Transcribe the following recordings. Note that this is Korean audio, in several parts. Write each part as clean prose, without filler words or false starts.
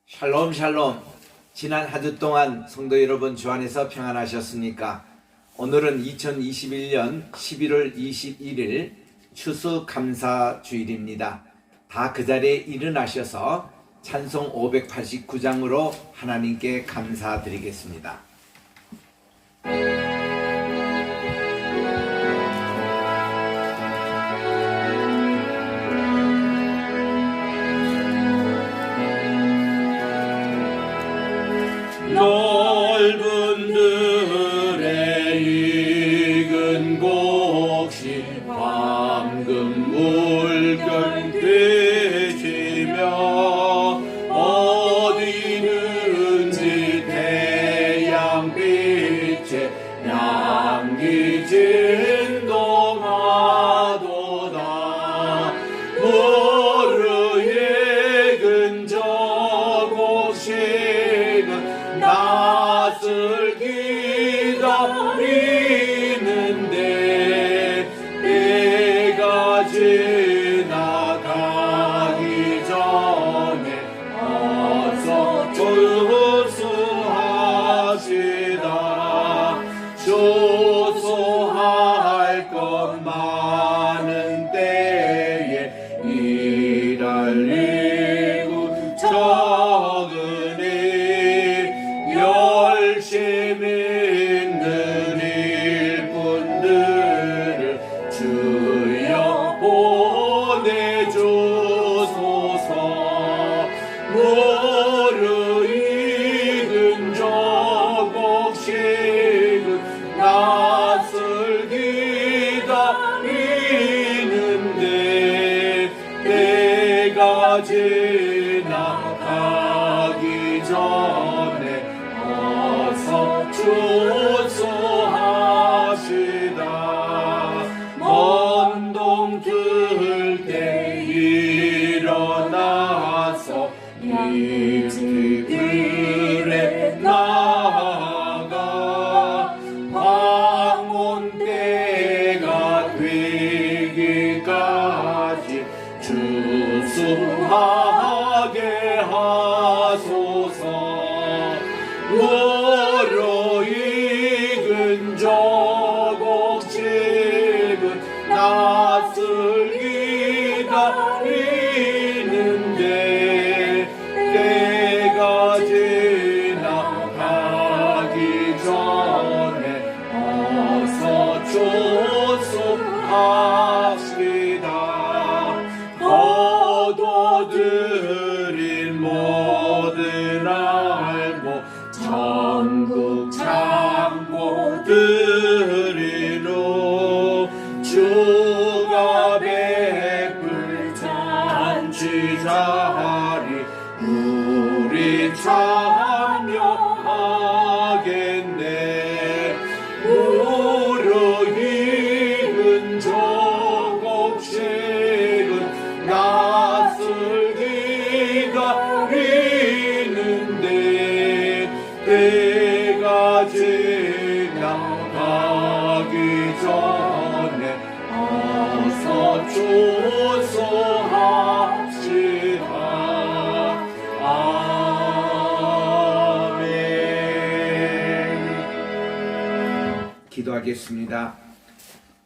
샬롬 샬롬. 지난 한 주 동안 성도 여러분 주 안에서 평안하셨습니까? 오늘은 2021년 11월 21일 추수감사주일입니다. 다 그 자리에 일어나셔서 찬송 589장으로 하나님께 감사드리겠습니다. 넓은 들의 익은 곡식 황금 물결 되시며 어디든지 태양빛에 양기 진동하도다. 무르 익은 저 곡식은 낯을 기다리는데 때가 지나가기 전에 어서 추수하시다. 추수할 것 많은 때에 일할 일구 적으니 열심 있는 일꾼들을 주여 보내주소서. 무르 익은 저 곡식은 낯을 기다리는데 때가 지나가기 전에 어서 추수하시다. 먼동 들 때 일어나서 일들에 나아가 황혼 때가 되기까지 추수하게 하소서. 무르 익은 저 곡식은 낯을 기다리는데 때가 지나가기 전에 어서 추수하시다. 거둬들인 모든 알고 전국 창고들이로 주가 베풀 잔치 자리 우리 참여하겠네. 무르 익은 저 곡식은 낯을 기다리는데 때가 지나가기 전에 어서 추수합시다. 아멘. 기도하겠습니다.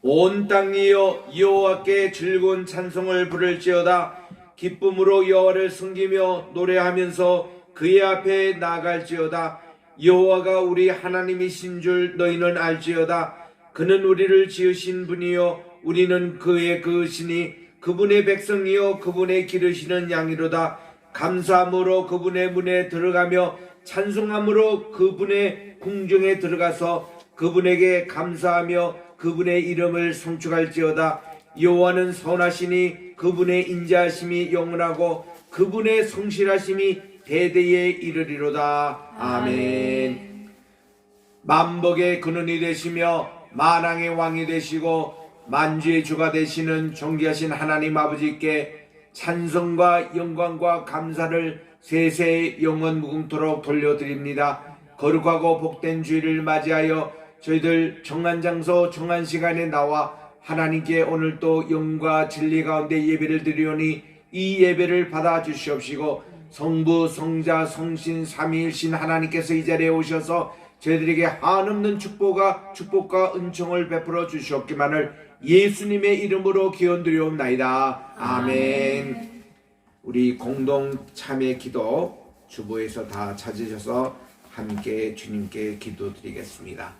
온 땅이여 여호와께 즐거운 찬송을 부를지어다. 기쁨으로 여호와를 섬기며 노래하면서 그의 앞에 나갈지어다. 여호와가 우리 하나님이신 줄 너희는 알지어다. 그는 우리를 지으신 분이요 우리는 그의 그으시니 그분의 백성이요 그분의 기르시는 양이로다. 감사함으로 그분의 문에 들어가며 찬송함으로 그분의 궁정에 들어가서 그분에게 감사하며 그분의 이름을 송축할지어다. 여호와는 선하시니 그분의 인자하심이 영원하고 그분의 성실하심이 대대에 이르리로다. 아멘. 만복의 근원이 되시며 만왕의 왕이 되시고 만주의 주가 되시는 존귀하신 하나님 아버지께 찬송과 영광과 감사를 세세 영원 무궁토록 돌려드립니다. 거룩하고 복된 주일을 맞이하여 저희들 정한 장소 정한 시간에 나와 하나님께 오늘 또 영과 진리 가운데 예배를 드리오니 이 예배를 받아 주시옵시고 성부, 성자, 성신, 삼위일신 하나님께서 이 자리에 오셔서 저희들에게 한없는 축복과 은총을 베풀어 주시옵기만을 예수님의 이름으로 기원드리옵나이다. 아멘. 우리 공동 참여 기도 주보에서 다 찾으셔서 함께 주님께 기도드리겠습니다.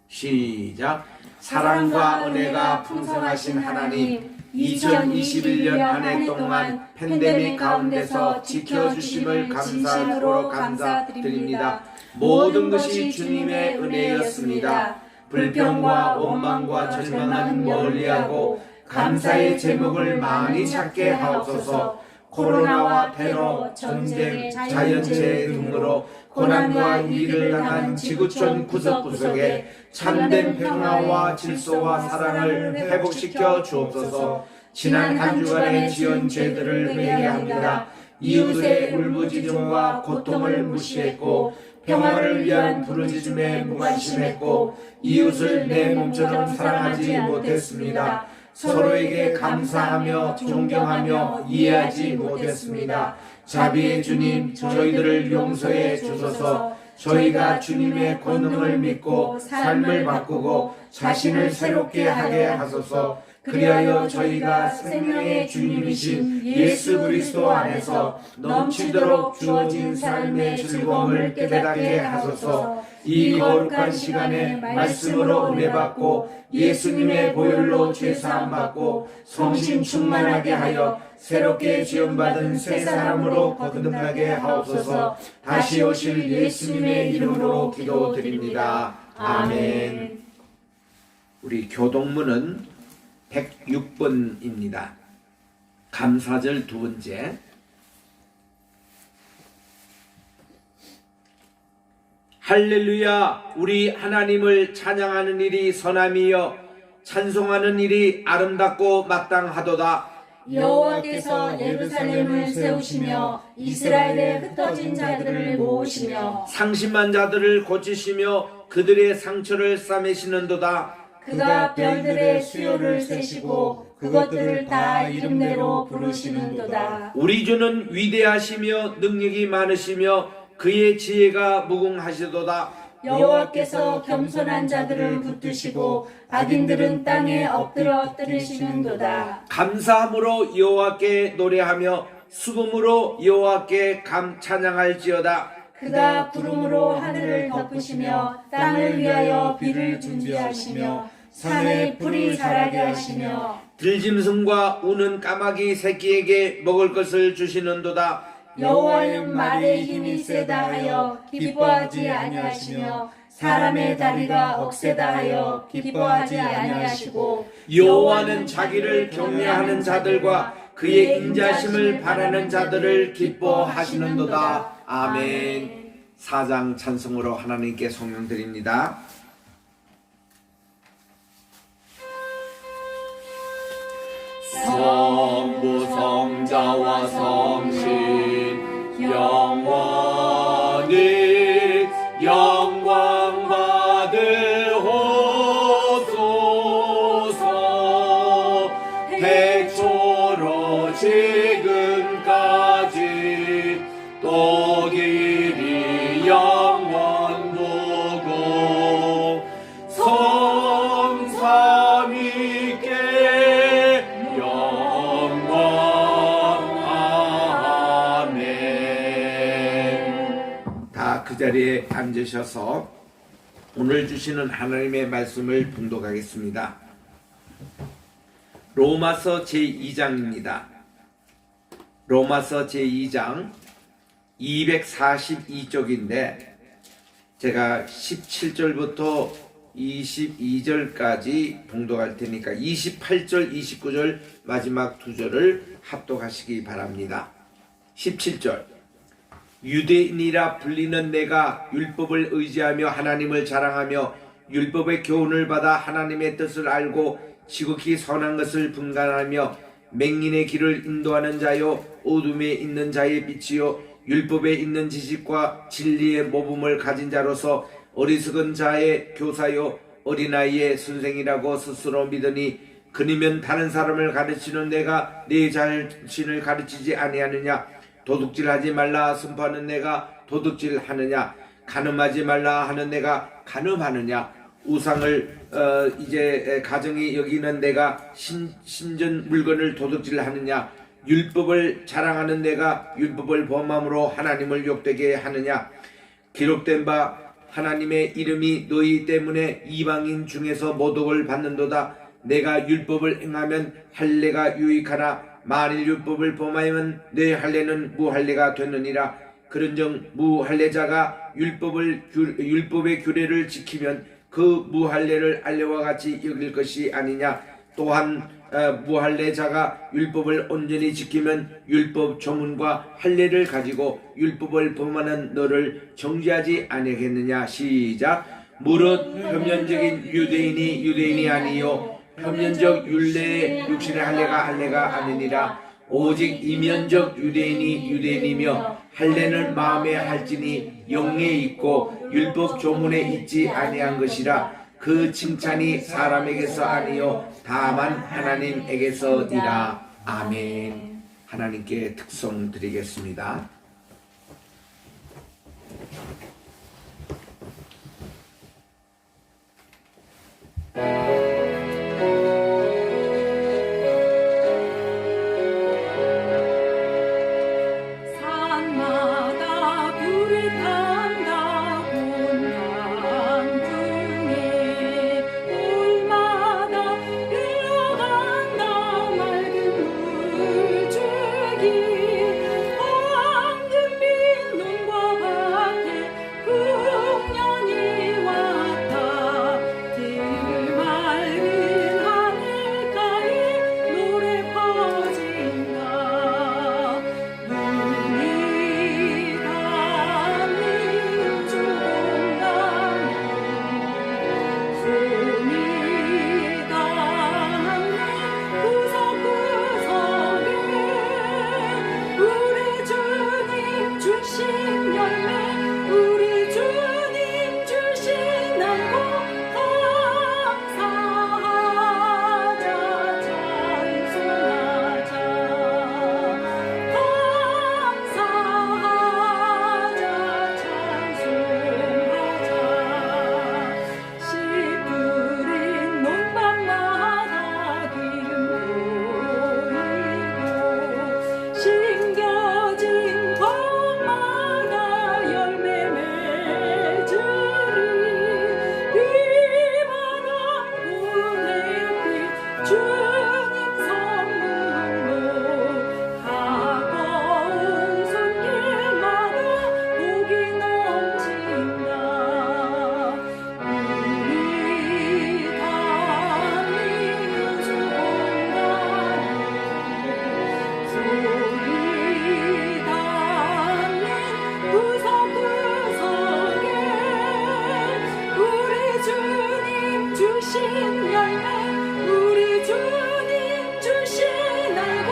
시작. 사랑과 은혜가 풍성하신 하나님, 2021년 한 해 동안 팬데믹 가운데서 지켜주심을 진심으로 감사드립니다. 모든 것이 주님의 은혜였습니다. 불평과 원망과 절망은 멀리하고 감사의 제목을 많이 찾게 하옵소서. 코로나와 테러, 전쟁, 자연재해 등으로 고난과 위기를 당한 지구촌 구석구석에 참된 평화와 질서와 사랑을 회복시켜 주옵소서. 지난 한 주간의 지은 죄들을 회개합니다. 이웃의 울부짖음과 고통을 무시했고 평화를 위한 부르짖음에 무관심했고 이웃을 내 몸처럼 사랑하지 못했습니다. 서로에게 감사하며 존경하며 이해하지 못했습니다. 자비의 주님, 저희들을 용서해 주소서. 저희가 주님의 권능을 믿고 삶을 바꾸고 자신을 새롭게 하게 하소서. 그리하여 저희가 생명의 주님이신 예수 그리스도 안에서 넘치도록 주어진 삶의 즐거움을 깨닫게 하소서. 이 거룩한 시간에 말씀으로 은혜받고 예수님의 보혈로 죄사함 받고 성신 충만하게 하여 새롭게 지원받은 새 사람으로 거듭나게 하옵소서. 다시 오실 예수님의 이름으로 기도드립니다. 아멘. 우리 교동문은 106번입니다. 감사절 두 번째. 할렐루야. 우리 하나님을 찬양하는 일이 선함이여 찬송하는 일이 아름답고 마땅하도다. 여호와께서 예루살렘을 세우시며 이스라엘의 흩어진 자들을 모으시며 상심한 자들을 고치시며 그들의 상처를 싸매시는도다. 그가 별들의 수요를 세시고 그것들을 다 이름대로 부르시는도다. 우리 주는 위대하시며 능력이 많으시며 그의 지혜가 무궁하시도다. 여호와께서 겸손한 자들을 붙드시고 악인들은 땅에 엎드려 뜨리시는도다. 감사함으로 여호와께 노래하며 수금으로 여호와께 찬양할지어다. 그가 구름으로 하늘을 덮으시며 땅을 위하여 비를 준비하시며 산에 풀이 자라게 하시며 들짐승과 우는 까마귀 새끼에게 먹을 것을 주시는도다. 여호와는 말의 힘이 세다 하여 기뻐하지 아니하시며 사람의 다리가 억세다 하여 기뻐하지 아니하시고 여호와는 자기를 경외하는 자들과 그의 인자심을 바라는 자들을 기뻐하시는도다. 아멘. 사장 찬송으로 하나님께 성령드립니다. 성부 성자와 성신 영원히 영광 받으옵소서. 태초로 지금까지 또 길이 영원 두고 성삼위께 영광. 아멘. 다 그 자리에 앉으셔서 오늘 주시는 하나님의 말씀을 봉독하겠습니다. 로마서 제2장입니다. 로마서 제2장 242쪽인데 제가 17절부터 22절까지 봉독할 테니까 28절, 29절 마지막 두 절을 합독하시기 바랍니다. 17절. 유대인이라 불리는 내가 율법을 의지하며 하나님을 자랑하며 율법의 교훈을 받아 하나님의 뜻을 알고 지극히 선한 것을 분간하며 맹인의 길을 인도하는 자요 어둠에 있는 자의 빛이요 율법에 있는 지식과 진리의 모범을 가진 자로서 어리석은 자의 교사요 어린아이의 선생이라고 스스로 믿으니 그니면 다른 사람을 가르치는 내가 내 자신을 가르치지 아니하느냐. 도둑질하지 말라 선포하는 내가 도둑질하느냐? 간음하지 말라 하는 내가 간음하느냐? 우상을 이제 가정이 여기는 내가 신전 물건을 도둑질하느냐? 율법을 자랑하는 내가 율법을 범함으로 하나님을 욕되게 하느냐? 기록된 바 하나님의 이름이 너희 때문에 이방인 중에서 모독을 받는도다. 내가 율법을 행하면 할례가 유익하나 만일 율법을 범하면 내 할례는 무할례가 되느니라. 그런즉 무할례자가 율법의 규례를 지키면 그 무할례를 할례와 같이 여길 것이 아니냐. 또한 무할례자가 율법을 온전히 지키면 율법 조문과 할례를 가지고 율법을 범하는 너를 정죄하지 아니하겠느냐. 시작. 무릇 표면적인 유대인이 유대인이 아니요 표면적 율례의 육신의 할례가 아니니라. 오직 이면적 유대인이 유대인이며 할례는 마음에 할지니 영에 있고 율법 조문에 있지 아니한 것이라. 그 칭찬이 사람에게서 아니요 다만 하나님에게서니라. 아멘. 하나님께 특송 드리겠습니다. 산마다 불이 탄다 본당 중에 물마다 흘러간다 맑은 물줄기 황금빛 눈과 밭에 풍년이 왔다 들맑은 하늘가에 노래 퍼진다 눈이 닿는 주공간에 손이 닿는 구석구석에 우리 주님 주신 열매 우리 주님 주신 날고 감사하자 찬송하자 찬송하자 씨 뿌린 논밭마다 긴 보이고 심겨진 곳마다 열매 맺으리 비바람 구름빛 주님 선물로 가까운 손길마다 복이 넘친다 우리 다니는 수공간에 소리 닿는 구석구석에 우리 주님 주신 열매 우리 주님 주신 알고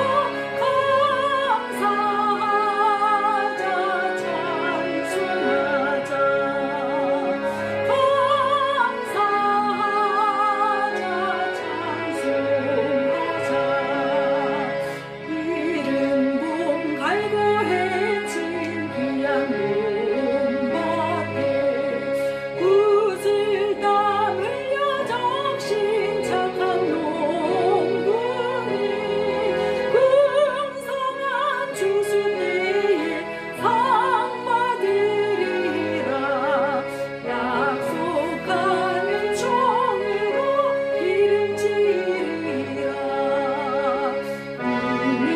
감사하자 찬송하자 감사하자 찬송하자 이른 봄 갈고해진 귀한 봄밭에 구슬땀 흘려 적신 착한 농부니 풍성한 추수 때에 상 받으리라 약속한 은총으로 기름지리라 눈이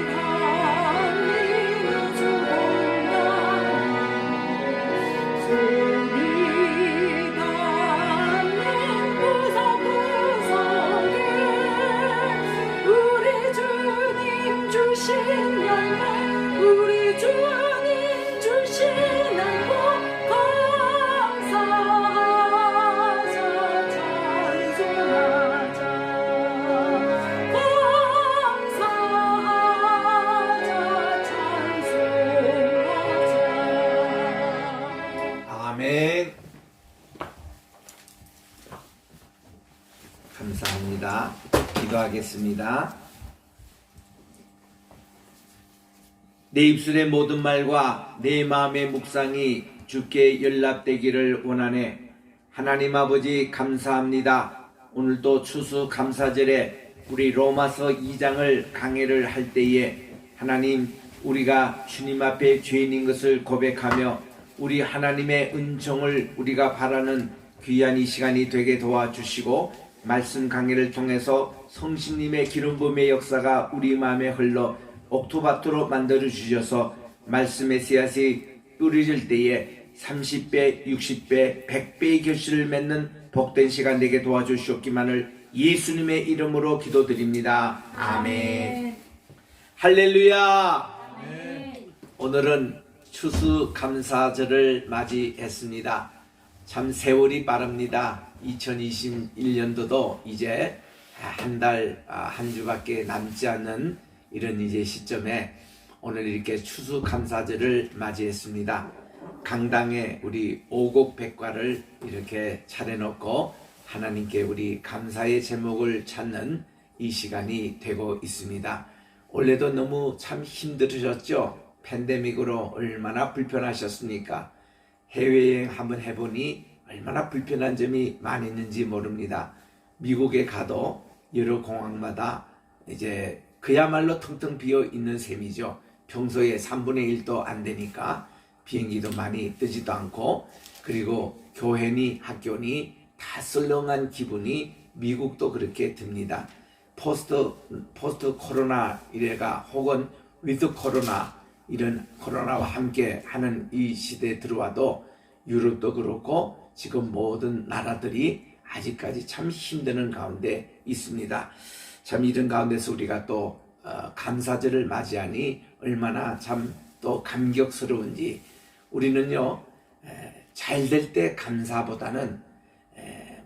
닿는 주공간에 손이 닿는 구석구석에 우리 주님 주신 열매 우리 주님 주신 알고 감사하자 찬송하자 감사하자 찬송하자 아멘. 감사합니다. 기도하겠습니다. 내 입술의 모든 말과 내 마음의 묵상이 주께 연락되기를 원하네. 하나님 아버지 감사합니다. 오늘도 추수감사절에 우리 로마서 2장을 강해를 할 때에 하나님 우리가 주님 앞에 죄인인 것을 고백하며 우리 하나님의 은총을 우리가 바라는 귀한 이 시간이 되게 도와주시고 말씀 강해를 통해서 성신님의 기름 부음의 역사가 우리 마음에 흘러 옥토밭으로 만들어 주셔서 말씀의 씨앗이 뿌려질 때에 30배, 60배, 100배의 결실을 맺는 복된 시간 되게 도와주시옵기만을 예수님의 이름으로 기도드립니다. 아멘. 할렐루야. 오늘은 추수감사절을 맞이했습니다. 참 세월이 빠릅니다. 2021년도도 이제 한 달, 한 주밖에 남지 않는 이런 이제 시점에 오늘 이렇게 추수감사절을 맞이했습니다. 강당에 우리 오곡백과를 이렇게 차려놓고 하나님께 우리 감사의 제목을 찾는 이 시간이 되고 있습니다. 올해도 너무 참 힘들으셨죠? 팬데믹으로 얼마나 불편하셨습니까? 해외여행 한번 해보니 얼마나 불편한 점이 많이 있는지 모릅니다. 미국에 가도 여러 공항마다 이제 그야말로 텅텅 비어 있는 셈이죠. 평소에 3분의 1도 안 되니까 비행기도 많이 뜨지도 않고, 그리고 교회니 학교니 다 썰렁한 기분이 미국도 그렇게 듭니다. 포스트 코로나 이래가 혹은 위드 코로나 이런 코로나와 함께 하는 이 시대에 들어와도 유럽도 그렇고 지금 모든 나라들이 아직까지 참 힘드는 가운데 있습니다. 참 이런 가운데서 우리가 또 감사절을 맞이하니 얼마나 참 또 감격스러운지. 우리는요 잘 될 때 감사보다는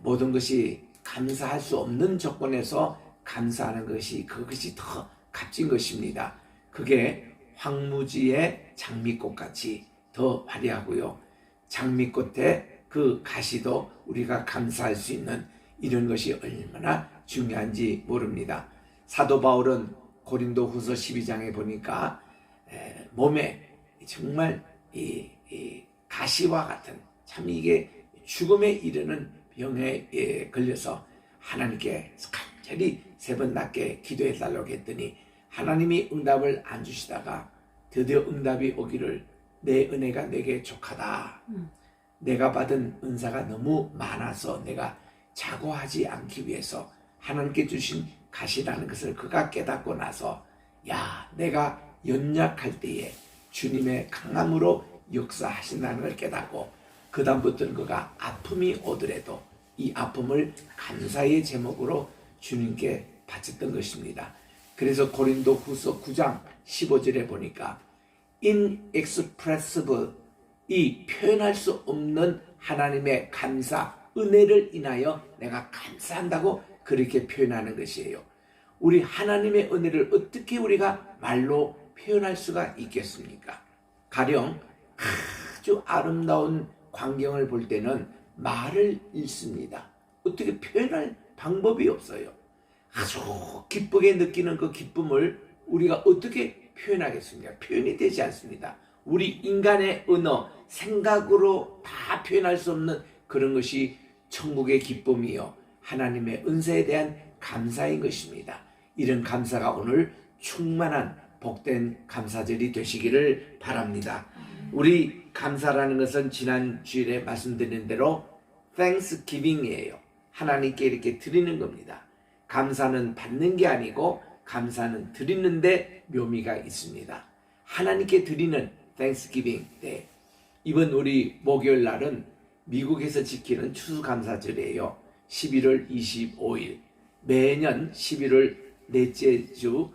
모든 것이 감사할 수 없는 조건에서 감사하는 것이 그것이 더 값진 것입니다. 그게 황무지의 장미꽃같이 더 화려하고요. 장미꽃에 그 가시도 우리가 감사할 수 있는 이런 것이 얼마나 중요한지 모릅니다. 사도 바울은 고린도 후서 12장에 보니까 몸에 정말 이 가시와 같은 참 이게 죽음에 이르는 병에 걸려서 하나님께 간절히 3번 낮게 기도해 달라고 했더니 하나님이 응답을 안 주시다가 드디어 응답이 오기를 내 은혜가 내게 족하다. 내가 받은 은사가 너무 많아서 내가 자고하지 않기 위해서 하나님께 주신 가시라는 것을 그가 깨닫고 나서 야 내가 연약할 때에 주님의 강함으로 역사하신다는 걸 깨닫고 그 다음부터는 그가 아픔이 오더라도 이 아픔을 감사의 제목으로 주님께 바쳤던 것입니다. 그래서 고린도 후서 9장 15절에 보니까 inexpressible, 이 표현할 수 없는 하나님의 감사, 은혜를 인하여 내가 감사한다고 그렇게 표현하는 것이에요. 우리 하나님의 은혜를 어떻게 우리가 말로 표현할 수가 있겠습니까? 가령 아주 아름다운 광경을 볼 때는 말을 잃습니다. 어떻게 표현할 방법이 없어요. 아주 기쁘게 느끼는 그 기쁨을 우리가 어떻게 표현하겠습니까? 표현이 되지 않습니다. 우리 인간의 언어, 생각으로 다 표현할 수 없는 그런 것이 천국의 기쁨이요 하나님의 은사에 대한 감사인 것입니다. 이런 감사가 오늘 충만한 복된 감사절이 되시기를 바랍니다. 우리 감사라는 것은 지난 주일에 말씀드린 대로 Thanksgiving이에요. 하나님께 이렇게 드리는 겁니다. 감사는 받는 게 아니고 감사는 드리는데 묘미가 있습니다. 하나님께 드리는 Thanksgiving 때, 이번 우리 목요일 날은 미국에서 지키는 추수감사절이에요. 11월 25일 매년 11월 넷째 주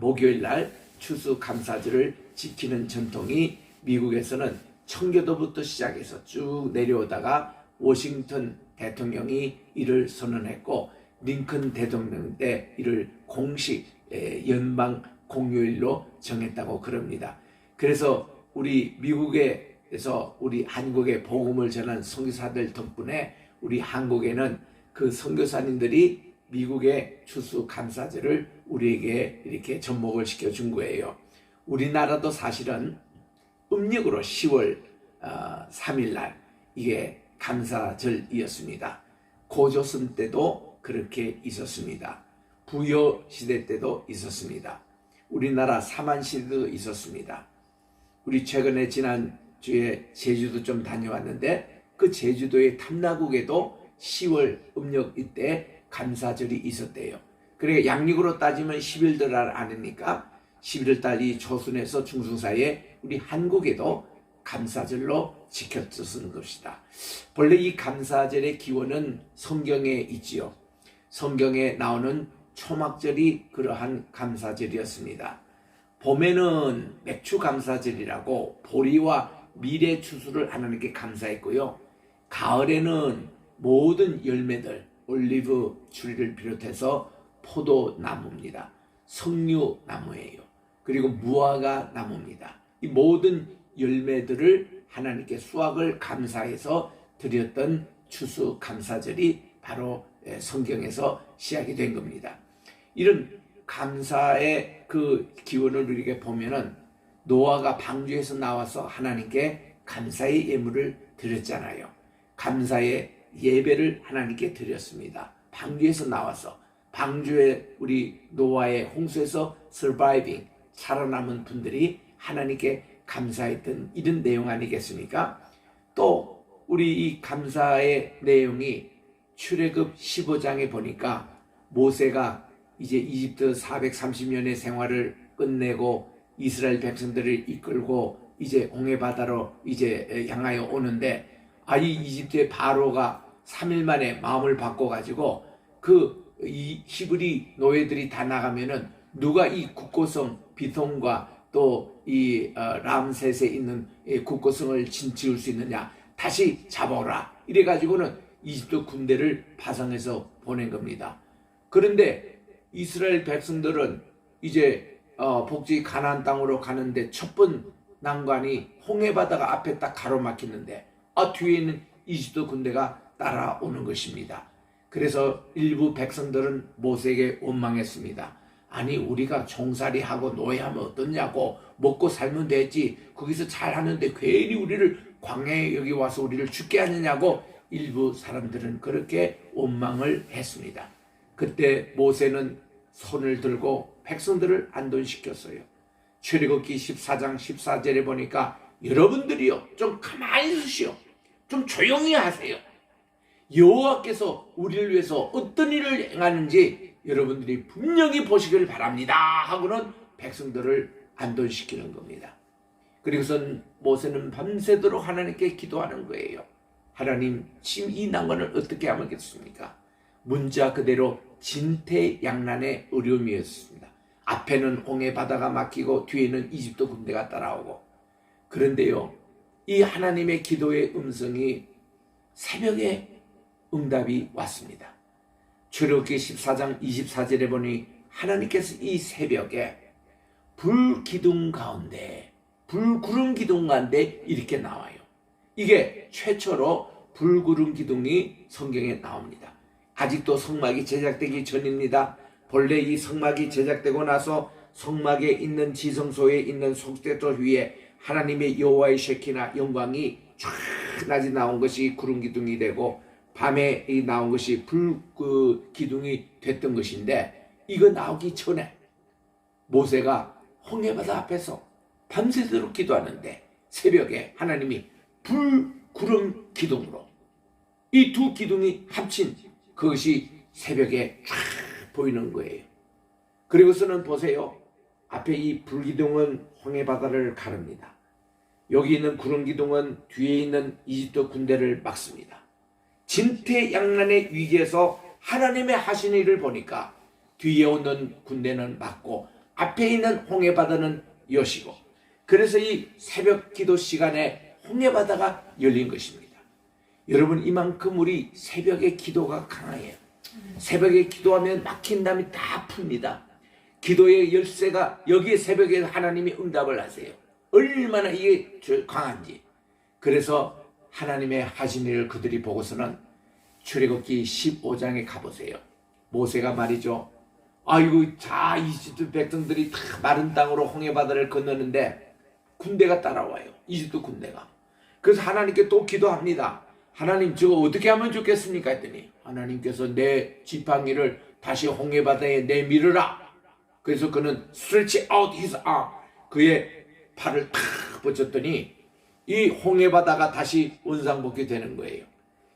목요일 날 추수감사절을 지키는 전통이 미국에서는 청교도부터 시작해서 쭉 내려오다가 워싱턴 대통령이 이를 선언했고 링컨 대통령 때 이를 공식 연방 공휴일로 정했다고 그럽니다. 그래서 우리 미국에서 우리 한국에 복음을 전한 선교사들 덕분에 우리 한국에는 그 선교사님들이 미국의 추수감사절을 우리에게 이렇게 접목을 시켜준 거예요. 우리나라도 사실은 음력으로 10월 3일 날 이게 감사절이었습니다. 고조선 때도 그렇게 있었습니다. 부여 시대 때도 있었습니다. 우리나라 사만 시대도 있었습니다. 우리 최근에 지난 주에 제주도 좀 다녀왔는데 그 제주도의 탐나국에도 10월 음력 이때 감사절이 있었대요. 그러니까 양력으로 따지면 11월 아닙니까? 11월 달이 조선에서 중순 사이에 우리 한국에도 감사절로 지켜졌던 것이다. 본래 이 감사절의 기원은 성경에 있지요. 성경에 나오는 초막절이 그러한 감사절이었습니다. 봄에는 맥주 감사절이라고 보리와 밀의 추수를 하나님께 감사했고요. 가을에는 모든 열매들, 올리브 추리를 비롯해서 포도나무입니다. 석류나무예요. 그리고 무화과 나무입니다. 이 모든 열매들을 하나님께 수확을 감사해서 드렸던 추수 감사절이 바로 성경에서 시작이 된 겁니다. 이런 감사의 그 기원을 우리에게 보면은 노아가 방주에서 나와서 하나님께 감사의 예물을 드렸잖아요. 감사의 예배를 하나님께 드렸습니다. 방주에서 나와서 방주에 우리 노아의 홍수에서 surviving 살아남은 분들이 하나님께 감사했던 이런 내용 아니겠습니까? 또 우리 이 감사의 내용이 출애굽 15장에 보니까 모세가 이제 이집트 430년의 생활을 끝내고 이스라엘 백성들을 이끌고 이제 홍해바다로 이제 향하여 오는데 이 이집트의 바로가 3일 만에 마음을 바꿔가지고 이 히브리 노예들이 다 나가면은 누가 이 국고성 비통과 또 이 람셋에 있는 국고성을 지을 수 있느냐 다시 잡아오라 이래가지고는 이집트 군대를 파송해서 보낸 겁니다. 그런데 이스라엘 백성들은 이제 복지 가나안 땅으로 가는데 첫 번 난관이 홍해바다가 앞에 딱 가로막히는데 뒤에 있는 이집트 군대가 따라오는 것입니다. 그래서 일부 백성들은 모세에게 원망했습니다. 아니 우리가 종살이하고 노예하면 어떻냐고 먹고 살면 되지 거기서 잘하는데 괜히 우리를 광야에 여기 와서 우리를 죽게 하느냐고 일부 사람들은 그렇게 원망을 했습니다. 그때 모세는 손을 들고 백성들을 안돈시켰어요. 출애굽기 14장 14절에 보니까 여러분들이요 좀 가만히 있으시오. 좀 조용히 하세요. 여호와께서 우리를 위해서 어떤 일을 행하는지 여러분들이 분명히 보시길 바랍니다 하고는 백성들을 안돈시키는 겁니다. 그리고선 모세는 밤새도록 하나님께 기도하는 거예요. 하나님 지금 이 난관을 어떻게 하겠습니까? 문자 그대로 진퇴양난의 어려움이었습니다. 앞에는 홍해바다가 막히고 뒤에는 이집트 군대가 따라오고 그런데요 이 하나님의 기도의 음성이 새벽에 응답이 왔습니다. 출애굽기 14장 24절에 보니 하나님께서 이 새벽에 불기둥 가운데 불구름 기둥 가운데 이렇게 나와요. 이게 최초로 불구름 기둥이 성경에 나옵니다. 아직도 성막이 제작되기 전입니다. 본래 이 성막이 제작되고 나서 성막에 있는 지성소에 있는 속죄소 위에 하나님의 여호와의 쉐키나 영광이 촤 낮이 나온 것이 구름 기둥이 되고 밤에 나온 것이 불 기둥이 됐던 것인데 이거 나오기 전에 모세가 홍해바다 앞에서 밤새도록 기도하는데 새벽에 하나님이 불 구름 기둥으로 이 두 기둥이 합친 그것이 새벽에 쫙 보이는 거예요. 그리고서는 보세요. 앞에 이 불기둥은 홍해바다를 가릅니다. 여기 있는 구름기둥은 뒤에 있는 이집트 군대를 막습니다. 진퇴양난의 위기에서 하나님의 하신 일을 보니까 뒤에 오는 군대는 막고 앞에 있는 홍해바다는 여시고 그래서 이 새벽 기도 시간에 홍해바다가 열린 것입니다. 여러분 이만큼 우리 새벽에 기도가 강해요. 새벽에 기도하면 막힌 담이 다 풉니다. 기도의 열쇠가 여기에 새벽에 하나님이 응답을 하세요. 얼마나 이게 강한지. 그래서 하나님의 하신 일을 그들이 보고서는 출애굽기 15장에 가보세요. 모세가 말이죠. 아이고 자 이집트 백성들이 다 마른 땅으로 홍해바다를 건너는데 군대가 따라와요. 이집트 군대가. 그래서 하나님께 또 기도합니다. 하나님 저거 어떻게 하면 좋겠습니까 했더니 하나님께서 내 지팡이를 다시 홍해바다에 내밀으라. 그래서 그는 stretch out his arm, 그의 팔을 탁 뻗쳤더니 이 홍해바다가 다시 원상복귀 되는 거예요.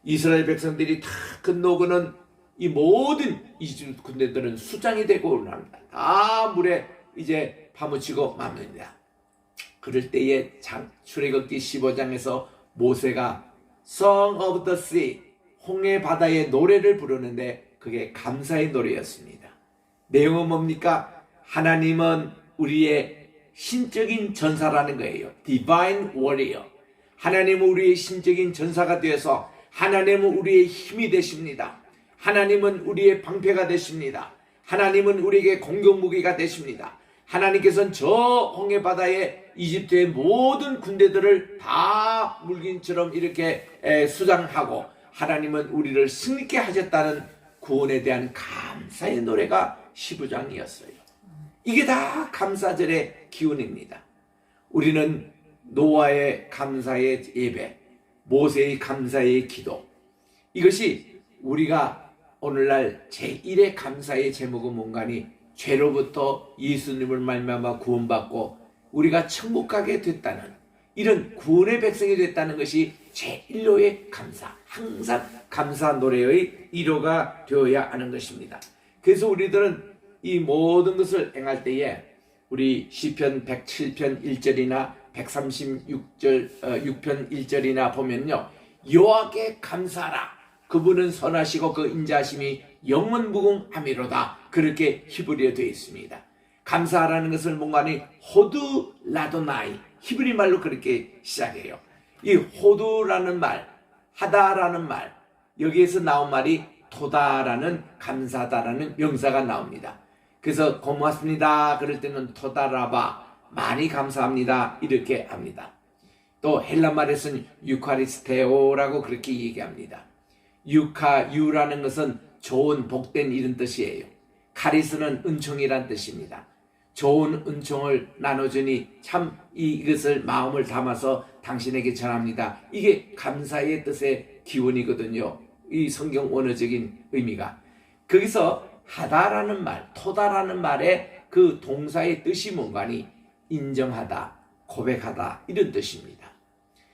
이스라엘 백성들이 다 건너고는 이 모든 이집트 군대들은 수장이 되고 올라옵니다. 다 물에 이제 파묻히고 맙니다. 그럴 때에 출애굽기 15장에서 모세가 Song of the Sea, 홍해 바다의 노래를 부르는데 그게 감사의 노래였습니다. 내용은 뭡니까? 하나님은 우리의 신적인 전사라는 거예요. Divine Warrior. 하나님은 우리의 신적인 전사가 되어서 하나님은 우리의 힘이 되십니다. 하나님은 우리의 방패가 되십니다. 하나님은 우리에게 공격무기가 되십니다. 하나님께서는 저 홍해 바다에 이집트의 모든 군대들을 다 물긴처럼 이렇게 수장하고 하나님은 우리를 승리케 하셨다는 구원에 대한 감사의 노래가 15장이었어요. 이게 다 감사절의 기운입니다. 우리는 노아의 감사의 예배, 모세의 감사의 기도, 이것이 우리가 오늘날 제1의 감사의 제목은 뭔가니 죄로부터 예수님을 말미암아 구원받고 우리가 천국 가게 됐다는 이런 구원의 백성이 됐다는 것이 제1호의 감사, 항상 감사 노래의 1호가 되어야 하는 것입니다. 그래서 우리들은 이 모든 것을 행할 때에 우리 시편 107편 1절이나 136절 6편 1절이나 보면요, 여호와께 감사하라. 그분은 선하시고 그 인자하심이 영원무궁하미로다. 그렇게 히브리어 되어 있습니다. 감사하라는 것을 뭔가니 호두 라도나이, 히브리 말로 그렇게 시작해요. 이 호두라는 말, 하다라는 말, 여기에서 나온 말이 토다라는 감사하다라는 명사가 나옵니다. 그래서 고맙습니다 그럴 때는 토다라바, 많이 감사합니다 이렇게 합니다. 또 헬라 말에서는 유카리스테오라고 그렇게 얘기합니다. 유라는 것은 좋은 복된 이런 뜻이에요. 카리스는 은총이란 뜻입니다. 좋은 은총을 나눠주니 참 이것을 마음을 담아서 당신에게 전합니다. 이게 감사의 뜻의 기원이거든요. 이 성경 원어적인 의미가. 거기서 하다라는 말, 토다라는 말의 그 동사의 뜻이 뭔가니 인정하다, 고백하다 이런 뜻입니다.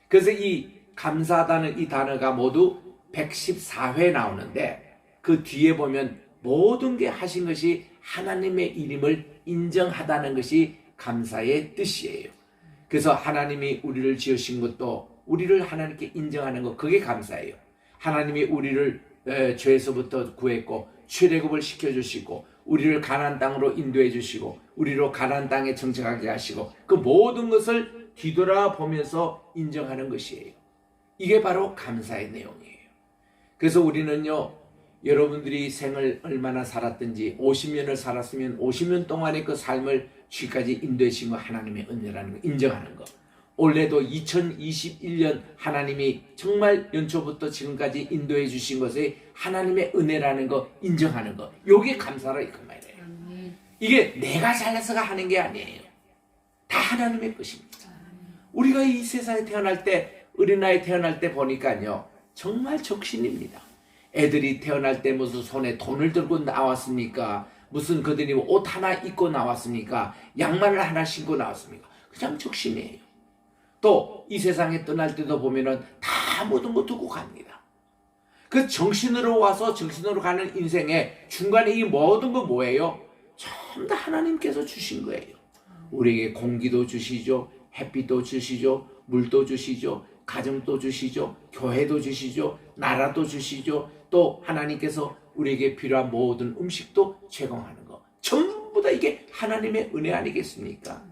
그래서 이 감사하다는 이 단어가 모두 114회 나오는데 그 뒤에 보면 모든 게 하신 것이 하나님의 이름을 인정하다는 것이 감사의 뜻이에요. 그래서 하나님이 우리를 지으신 것도 우리를 하나님께 인정하는 것, 그게 감사예요. 하나님이 우리를 죄에서부터 구했고 출애굽을 시켜주시고 우리를 가나안 땅으로 인도해 주시고 우리로 가나안 땅에 정착하게 하시고 그 모든 것을 뒤돌아보면서 인정하는 것이에요. 이게 바로 감사의 내용이에요. 그래서 우리는요, 여러분들이 생을 얼마나 살았든지 50년을 살았으면 50년 동안의 그 삶을 지금까지 인도하신 거 하나님의 은혜라는 거 인정하는 거. 올해도 2021년 하나님이 정말 연초부터 지금까지 인도해 주신 것에 하나님의 은혜라는 거 인정하는 거. 요게 감사라 그 말이에요. 이게 내가 잘나서가 하는 게 아니에요. 다 하나님의 것입니다. 우리가 이 세상에 태어날 때, 어린아이 태어날 때 보니까요, 정말 적신입니다. 애들이 태어날 때 무슨 손에 돈을 들고 나왔습니까? 무슨 그들이 옷 하나 입고 나왔습니까? 양말을 하나 신고 나왔습니까? 그냥 적신이에요. 또 이 세상에 떠날 때도 보면은 다 모든 거 두고 갑니다. 그 정신으로 와서 정신으로 가는 인생에 중간에 이 모든 거 뭐예요? 전부 다 하나님께서 주신 거예요. 우리에게 공기도 주시죠, 햇빛도 주시죠, 물도 주시죠, 가정도 주시죠, 교회도 주시죠, 나라도 주시죠. 또 하나님께서 우리에게 필요한 모든 음식도 제공하는 거, 전부 다 이게 하나님의 은혜 아니겠습니까?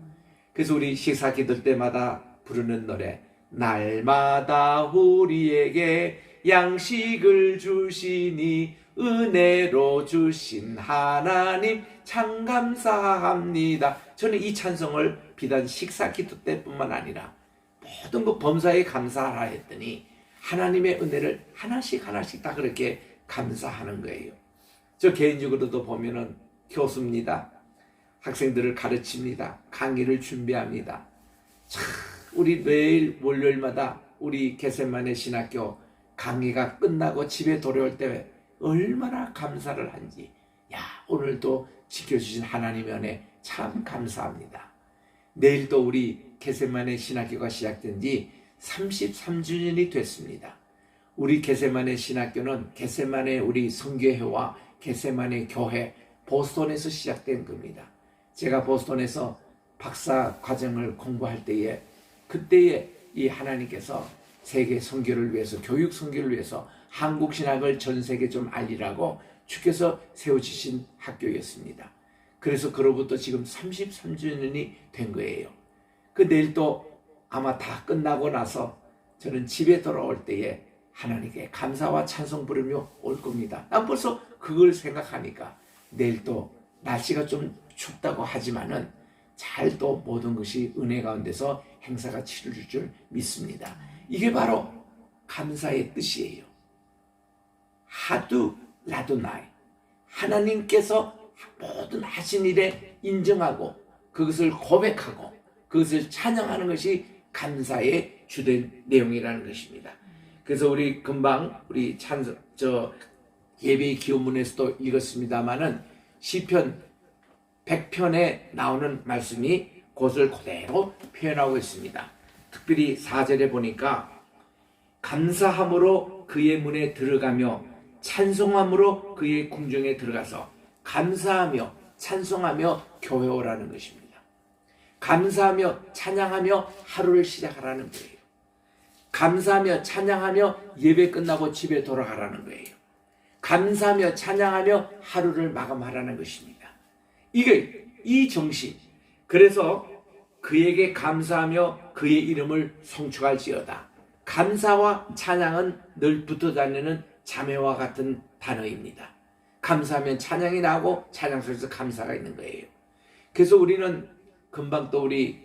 그래서 우리 식사 기도 때마다 부르는 노래, 날마다 우리에게 양식을 주시니 은혜로 주신 하나님 참 감사합니다. 저는 이 찬송을 비단 식사 기도 때뿐만 아니라 모든 것 범사에 감사하라 했더니 하나님의 은혜를 하나씩 하나씩 다 그렇게 감사하는 거예요. 저 개인적으로도 보면은 교수입니다. 학생들을 가르칩니다. 강의를 준비합니다. 참, 우리 매일 월요일마다 우리 겟세마네 신학교 강의가 끝나고 집에 돌아올 때 얼마나 감사를 한지, 야, 오늘도 지켜주신 하나님의 은혜 참 감사합니다. 내일도 우리 겟세마네 신학교가 시작된 지 33주년이 됐습니다. 우리 겟세마네 신학교는 겟세마네 우리 선교회와 겟세마네 교회 보스턴에서 시작된 겁니다. 제가 보스턴에서 박사 과정을 공부할 때에, 그때에 이 하나님께서 세계 선교를 위해서, 교육 선교를 위해서 한국 신학을 전 세계 좀 알리라고 주께서 세워주신 학교였습니다. 그래서 그로부터 지금 33주년이 된 거예요. 그 내일 또 아마 다 끝나고 나서 저는 집에 돌아올 때에 하나님께 감사와 찬송 부르며 올 겁니다. 난 벌써 그걸 생각하니까 내일 또 날씨가 좀 춥다고 하지만은 잘 또 모든 것이 은혜 가운데서 행사가 치러질 줄 믿습니다. 이게 바로 감사의 뜻이에요. 하두 라도나이, 하나님께서 모든 하신 일에 인정하고 그것을 고백하고 그것을 찬양하는 것이 감사의 주된 내용이라는 것입니다. 그래서 우리 금방 우리 예배의 기원문에서도 읽었습니다마는 시편 100편에 나오는 말씀이 그것을 그대로 표현하고 있습니다. 특별히 4절에 보니까 감사함으로 그의 문에 들어가며 찬송함으로 그의 궁정에 들어가서 감사하며 찬송하며 교회 오라는 것입니다. 감사하며 찬양하며 하루를 시작하라는 거예요. 감사하며 찬양하며 예배 끝나고 집에 돌아가라는 거예요. 감사하며 찬양하며 하루를 마감하라는 것입니다. 이게 이 정신. 그래서 그에게 감사하며 그의 이름을 송축할지어다. 감사와 찬양은 늘 붙어 다니는 자매와 같은 단어입니다. 감사하면 찬양이 나고 찬양 속에서 감사가 있는 거예요. 그래서 우리는 금방 또 우리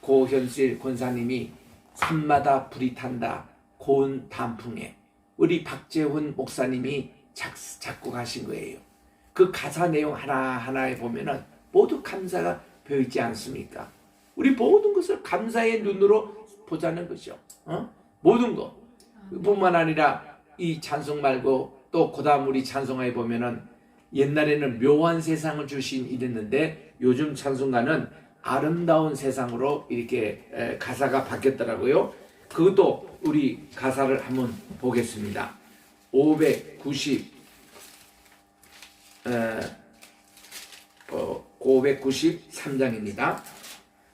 고현실 권사님이 산마다 불이 탄다 고운 단풍에 우리 박재훈 목사님이 작곡하신 거예요. 그 가사 내용 하나하나에 보면은 모두 감사가 배어있지 않습니까? 우리 모든 것을 감사의 눈으로 보자는 거죠. 모든 것 뿐만 아니라 이 찬송 말고 또 그 다음 우리 찬송가에 보면은 옛날에는 묘한 세상을 주신 이랬는데 요즘 찬송가는 아름다운 세상으로 이렇게 가사가 바뀌었더라고요. 그것도 우리 가사를 한번 보겠습니다. 593장입니다.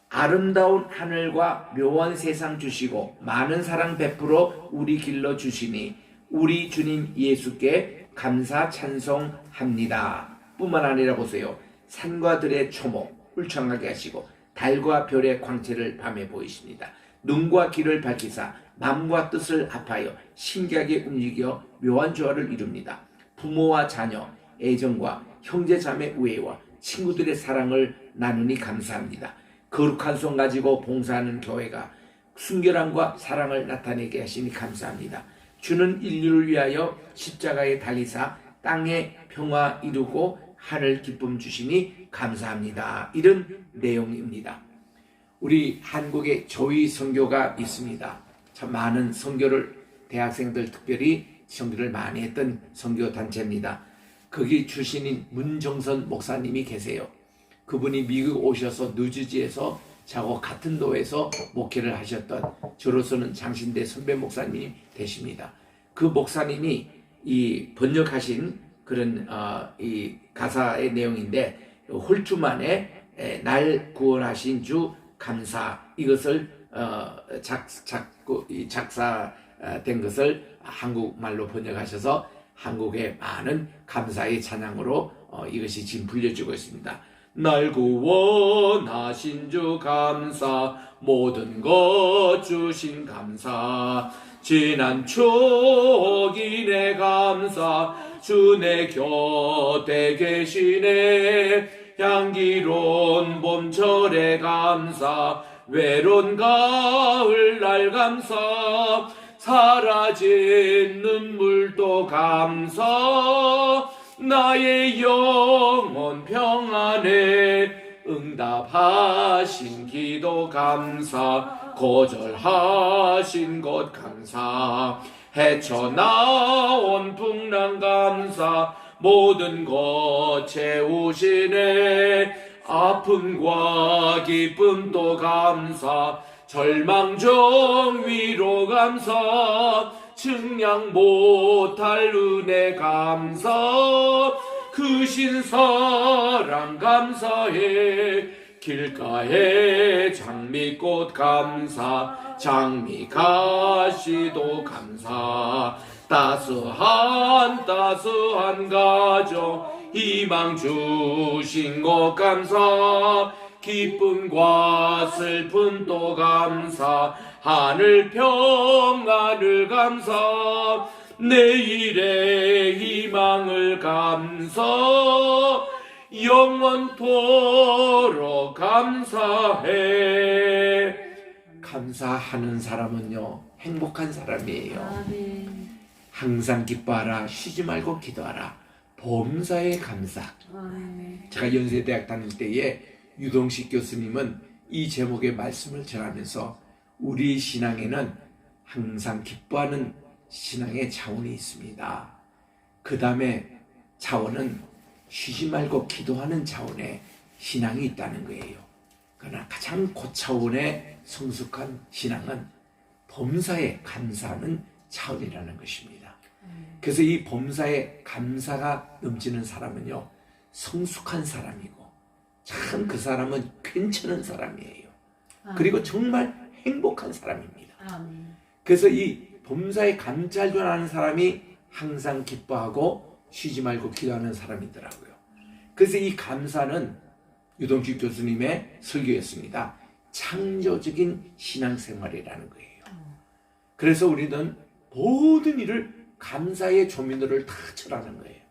아름다운 하늘과 묘한 세상 주시고 많은 사랑 베풀어 우리 길러 주시니 우리 주님 예수께 감사 찬송합니다. 뿐만 아니라 보세요. 산과 들의 초목 울창하게 하시고 달과 별의 광채를 밤에 보이십니다. 눈과 귀를 밝히사 마음과 뜻을 합하여 신기하게 움직여 묘한 조화를 이룹니다. 부모와 자녀, 애정과 형제 자매 우애와 친구들의 사랑을 나누니 감사합니다. 거룩한 손 가지고 봉사하는 교회가 순결함과 사랑을 나타내게 하시니 감사합니다. 주는 인류를 위하여 십자가에 달리사 땅에 평화 이루고 하늘 기쁨 주시니 감사합니다. 이런 내용입니다. 우리 한국에 조이 선교가 있습니다. 참 많은 선교를 대학생들 특별히 선교를 많이 했던 선교 단체입니다. 거기 출신인 문정선 목사님이 계세요. 그분이 미국 오셔서 뉴저지에서 저하고 같은 도에서 목회를 하셨던 저로서는 장신대 선배 목사님이 되십니다. 그 목사님이 이 번역하신 그런 이 가사의 내용인데 홀주만에 날 구원하신 주 감사 이것을 작사된 것을 한국말로 번역하셔서 한국의 많은 감사의 찬양으로 이것이 지금 불려지고 있습니다. 날 구원하신 주 감사 모든 것 주신 감사 지난 추억이네 감사 주 내 곁에 계시네 향기로운 봄철에 감사 외로운 가을날 감사 사라진 눈물도 감사 나의 영혼 평안에 응답하신 기도 감사 거절하신 것 감사 헤쳐나온 풍랑 감사 모든 것 채우시네 아픔과 기쁨도 감사 절망 중 위로 감사 측량 못할 은혜 감사 크신 사랑 감사해 길가에 장미꽃 감사 장미 가시도 감사 따스한 가정 희망 주신 것 감사 기쁨과 슬픔도 감사 하늘 평안을 감사 내일의 희망을 감사 영원토록 감사해. 감사하는 사람은요 행복한 사람이에요. 아멘. 항상 기뻐하라 쉬지 말고 기도하라 범사에 감사. 아멘. 제가 연세대학 다닐 때에 유동식 교수님은 이 제목의 말씀을 전하면서 우리 신앙에는 항상 기뻐하는 신앙의 차원이 있습니다. 그 다음에 차원은 쉬지 말고 기도하는 차원의 신앙이 있다는 거예요. 그러나 가장 고차원의 성숙한 신앙은 범사에 감사하는 차원이라는 것입니다. 그래서 이 범사에 감사가 넘치는 사람은요 성숙한 사람이고 참 그 사람은 괜찮은 사람이에요. 그리고 정말 행복한 사람입니다. 아멘. 그래서 이 범사에 감사를 전하는 사람이 항상 기뻐하고 쉬지 말고 기도하는 사람이더라고요. 그래서 이 감사는 유동식 교수님의 설교였습니다. 창조적인 신앙생활이라는 거예요. 그래서 우리는 모든 일을 감사의 조민들을 다 철하는 거예요.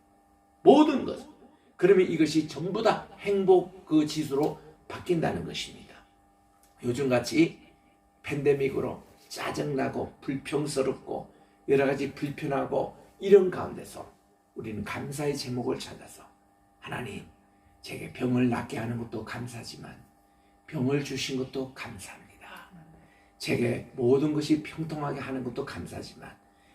모든 것. 그러면 이것이 전부 다 행복 그 지수로 바뀐다는 것입니다. 요즘같이 팬데믹으로 짜증나고 불평스럽고 여러 가지 불편하고 이런 가운데서 우리는 감사의 제목을 찾아서 하나님 제게 병을 낫게 하는 것도 감사지만 병을 주신 것도 감사합니다. 제게 모든 것이 평통하게 하는 것도 감사지만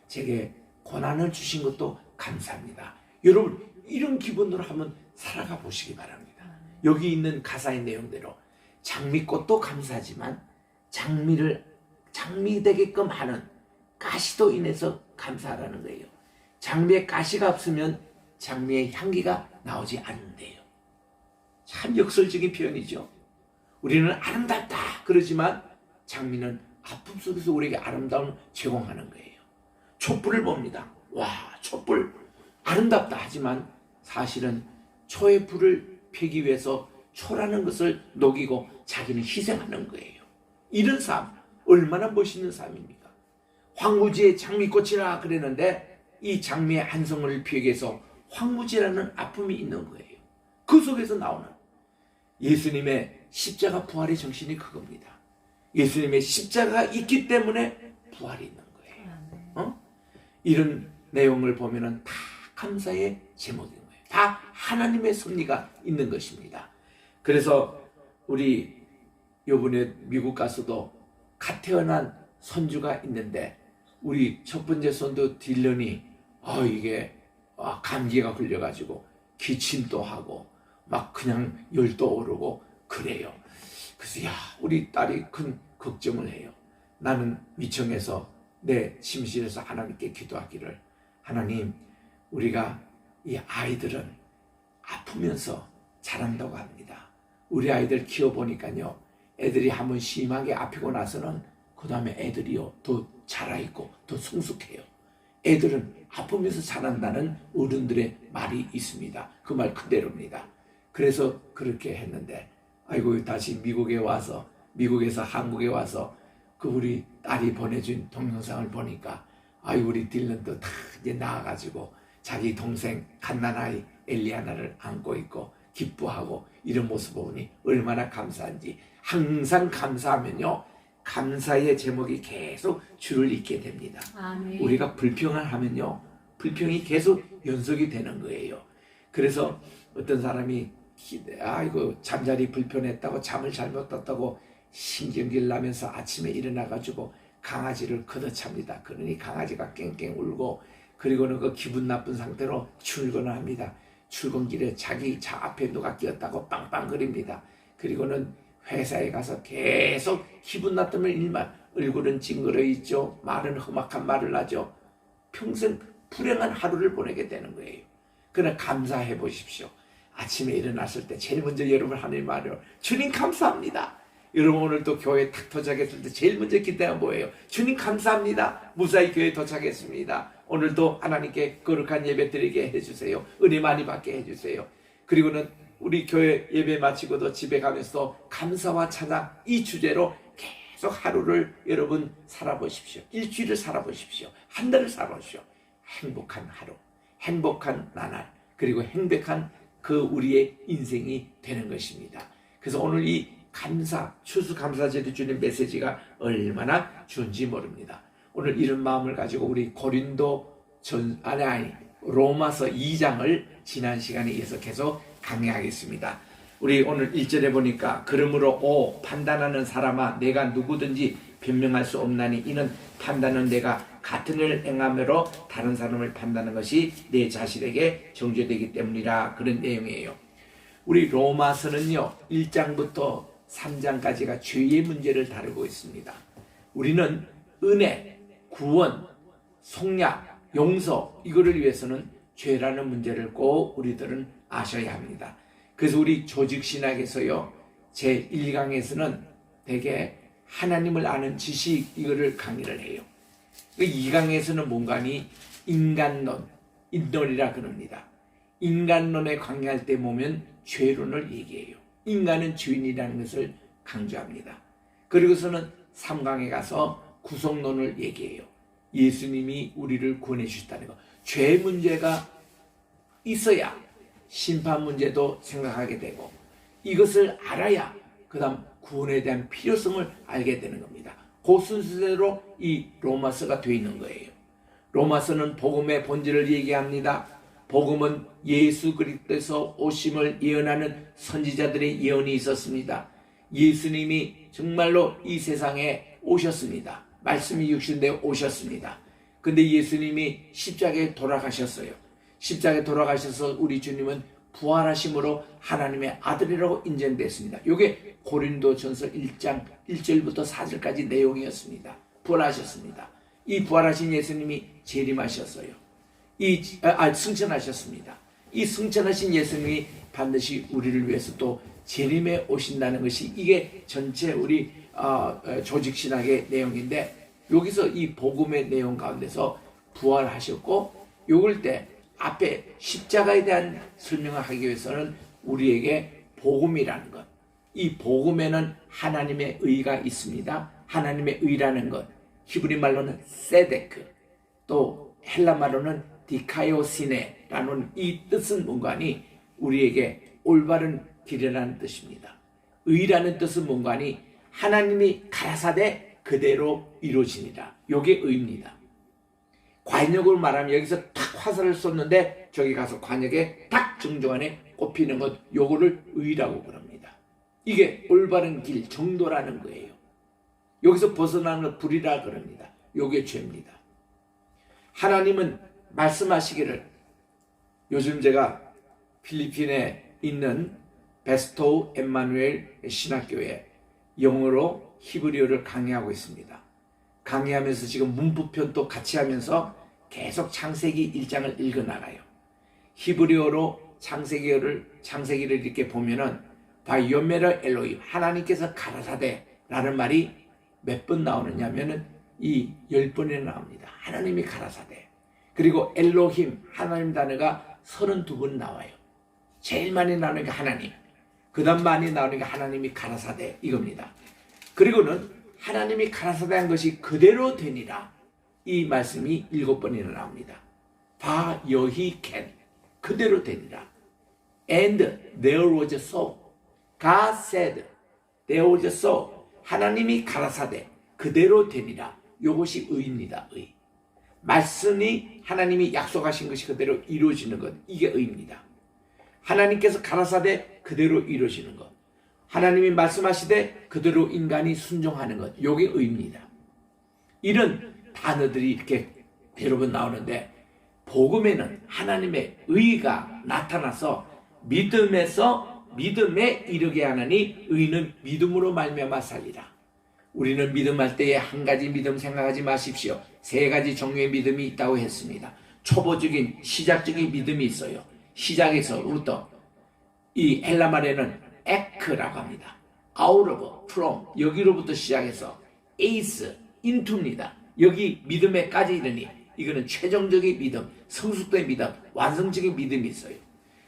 제게 고난을 주신 것도 감사합니다. 여러분 이런 기분으로 한번 살아가 보시기 바랍니다. 여기 있는 가사의 내용대로 장미꽃도 감사하지만 장미 되게끔 하는 가시도 인해서 감사하라는 거예요. 장미에 가시가 없으면 장미의 향기가 나오지 않는데요. 참 역설적인 표현이죠. 우리는 아름답다 그러지만 장미는 아픔 속에서 우리에게 아름다움을 제공하는 거예요. 촛불을 봅니다. 와, 촛불 아름답다 하지만 사실은 초의 불을 펴기 위해서 초라는 것을 녹이고 자기는 희생하는 거예요. 이런 삶 얼마나 멋있는 삶입니까? 황무지에 장미꽃이라 그랬는데 이 장미의 한 송이를 피우기 위해서 황무지라는 아픔이 있는 거예요. 그 속에서 나오는 예수님의 십자가 부활의 정신이 그겁니다. 예수님의 십자가가 있기 때문에 부활이 있는 거예요. 이런 내용을 보면은 다 감사의 제목인 거예요. 다 하나님의 섭리가 있는 것입니다. 그래서 우리 요번에 미국 가서도 갓 태어난 손주가 있는데 우리 첫 번째 손도 딜런이 이게 감기가 걸려가지고 기침도 하고 막 그냥 열도 오르고 그래요. 그래서 우리 딸이 큰 걱정을 해요. 나는 위청에서 내 침실에서 하나님께 기도하기를 하나님 우리가 이 아이들은 아프면서 자란다고 합니다. 우리 아이들 키워보니까요 애들이 한번 심하게 아프고 나서는 그 다음에 애들이요 더 자라있고 더 성숙해요. 애들은 아프면서 자란다는 어른들의 말이 있습니다. 그 말 그대로입니다. 그래서 그렇게 했는데 아이고 다시 미국에서 한국에 와서 그 우리 딸이 보내준 동영상을 보니까 우리 딜런도 다 이제 나아가지고 자기 동생 갓난아이 엘리아나를 안고 있고 기뻐하고 이런 모습 보니 얼마나 감사한지. 항상 감사하면요 감사의 제목이 계속 줄을 잇게 됩니다. 아멘. 우리가 불평을 하면요 불평이 계속 연속이 되는 거예요. 그래서 어떤 사람이 아이고 잠자리 불편했다고 잠을 잘못 잤다고 신경질 나면서 아침에 일어나가지고 강아지를 걷어찹니다. 그러니 강아지가 깽깽 울고 그리고는 그 기분 나쁜 상태로 출근을 합니다. 출근길에 자기 차 앞에 누가 끼었다고 빵빵거립니다. 그리고는 회사에 가서 계속 기분 나쁘면 일만 얼굴은 찡그러 있죠. 말은 험악한 말을 하죠. 평생 불행한 하루를 보내게 되는 거예요. 그러나 감사해 보십시오. 아침에 일어났을 때 제일 먼저 여러분 하나님 말이요. 주님 감사합니다. 여러분 오늘 또 교회에 탁 도착했을 때 제일 먼저 기대가 뭐예요? 주님 감사합니다. 무사히 교회에 도착했습니다. 오늘도 하나님께 거룩한 예배 드리게 해주세요. 은혜 많이 받게 해주세요. 그리고는 우리 교회 예배 마치고도 집에 가면서 감사와 찬양 이 주제로 계속 하루를 여러분 살아보십시오. 일주일을 살아보십시오. 한 달을 살아보십시오. 행복한 하루, 행복한 나날, 그리고 행복한 그 우리의 인생이 되는 것입니다. 그래서 오늘 이 감사, 추수감사절이 주는 메시지가 얼마나 좋은지 모릅니다. 오늘 이런 마음을 가지고 우리 로마서 2장을 지난 시간에 이어서 계속 강의하겠습니다. 우리 오늘 1절에 보니까 그러므로 판단하는 사람아 내가 누구든지 변명할 수 없나니 이는 판단은 내가 같은 일을 행함으로 다른 사람을 판단하는 것이 내 자신에게 정죄되기 때문이라 그런 내용이에요. 우리 로마서는요 1장부터 3장까지가 죄의 문제를 다루고 있습니다. 우리는 은혜, 구원, 속량, 용서 이거를 위해서는 죄라는 문제를 꼭 우리들은 아셔야 합니다. 그래서 우리 조직신학에서요 제1강에서는 대개 하나님을 아는 지식 이거를 강의를 해요. 2강에서는 뭔가니 인간론, 인론이라 그럽니다. 인간론에 강의할 때 보면 죄론을 얘기해요. 인간은 주인이라는 것을 강조합니다. 그리고서는 3강에 가서 구속론을 얘기해요. 예수님이 우리를 구원해 주셨다는 것. 죄 문제가 있어야 심판 문제도 생각하게 되고 이것을 알아야 그 다음 구원에 대한 필요성을 알게 되는 겁니다. 그 순서대로 이 로마서가 되어 있는 거예요. 로마서는 복음의 본질을 얘기합니다. 복음은 예수 그리스도에서 오심을 예언하는 선지자들의 예언이 있었습니다. 예수님이 정말로 이 세상에 오셨습니다. 말씀이 육신되어 오셨습니다. 근데 예수님이 십자가에 돌아가셨어요. 십자가에 돌아가셔서 우리 주님은 부활하심으로 하나님의 아들이라고 인정됐습니다. 이게 고린도전서 1장 1절부터 4절까지 내용이었습니다. 부활하셨습니다. 이 부활하신 예수님이 재림하셨어요. 승천하셨습니다. 이 승천하신 예수님이 반드시 우리를 위해서 또 재림에 오신다는 것이 이게 전체 우리 조직신학의 내용인데 여기서 이 복음의 내용 가운데서 부활하셨고 요걸 때 앞에 십자가에 대한 설명을 하기 위해서는 우리에게 복음이라는 것, 이 복음에는 하나님의 의가 있습니다. 하나님의 의라는 것, 히브리 말로는 세데크, 또 헬라 말로는 디카이오시네라는 이 뜻은 뭔가니 우리에게 올바른 길이라는 뜻입니다. 의라는 뜻은 뭔가니 하나님이 가라사대 그대로 이루어지니라. 요게 의입니다. 관역으로 말하면 여기서 탁 화살을 쏘는데 저기 가서 관역에 딱 정중간에 꼽히는 것 요거를 의라고 부릅니다. 이게 올바른 길 정도라는 거예요. 여기서 벗어나는 걸 불이라 그럽니다. 요게 죄입니다. 하나님은 말씀하시기를 요즘 제가 필리핀에 있는 베스토우 엠마누엘 신학교에 영어로 히브리어를 강의하고 있습니다. 강의하면서 지금 문부편도 같이 하면서 계속 창세기 1장을 읽어나가요. 히브리어로 창세기를 이렇게 보면은 바이오메르 엘로임 하나님께서 가라사대 라는 말이 몇 번 나오느냐면은 이 10번이나 나옵니다. 하나님이 가라사대. 그리고 엘로힘 하나님 단어가 32번 나와요. 제일 많이 나오는 게 하나님. 그 다음 많이 나오는 게 하나님이 가라사대 이겁니다. 그리고는 하나님이 가라사대한 것이 그대로 되니라. 이 말씀이 7번이나 나옵니다. 바 여히 캔 그대로 되니라. And there was so. God said there was so. 하나님이 가라사대 그대로 되니라. 이것이 의입니다. 의. 말씀이 하나님이 약속하신 것이 그대로 이루어지는 것 이게 의입니다. 하나님께서 가라사대 그대로 이루시는 것. 하나님이 말씀하시되 그대로 인간이 순종하는 것. 요게 의입니다. 이런 단어들이 이렇게 여러 번 나오는데 복음에는 하나님의 의가 나타나서 믿음에 이르게 하나니 의는 믿음으로 말미암아 살리라. 우리는 믿음할 때에 한 가지 믿음 생각하지 마십시오. 세 가지 종류의 믿음이 있다고 했습니다. 초보적인 시작적인 믿음이 있어요. 시작에서부터 이 헬라 말에는 에크라고 합니다. out of, from 여기로부터 시작해서 에이스, into입니다. 여기 믿음에까지 이르니 이거는 최종적인 믿음, 성숙된 믿음, 완성적인 믿음이 있어요.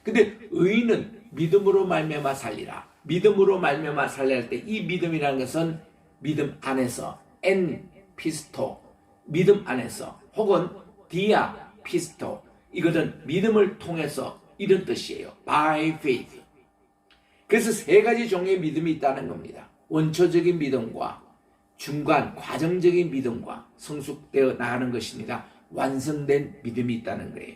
근데 의인은 믿음으로 말미암아 살리라. 믿음으로 말미암아 살리라 할 때 이 믿음이라는 것은 믿음 안에서 엔 피스토 믿음 안에서 혹은 디아 피스토 이것은 믿음을 통해서 이런 뜻이에요. by faith. 그래서 세 가지 종류의 믿음이 있다는 겁니다. 원초적인 믿음과 중간 과정적인 믿음과 성숙되어 나가는 것입니다. 완성된 믿음이 있다는 거예요.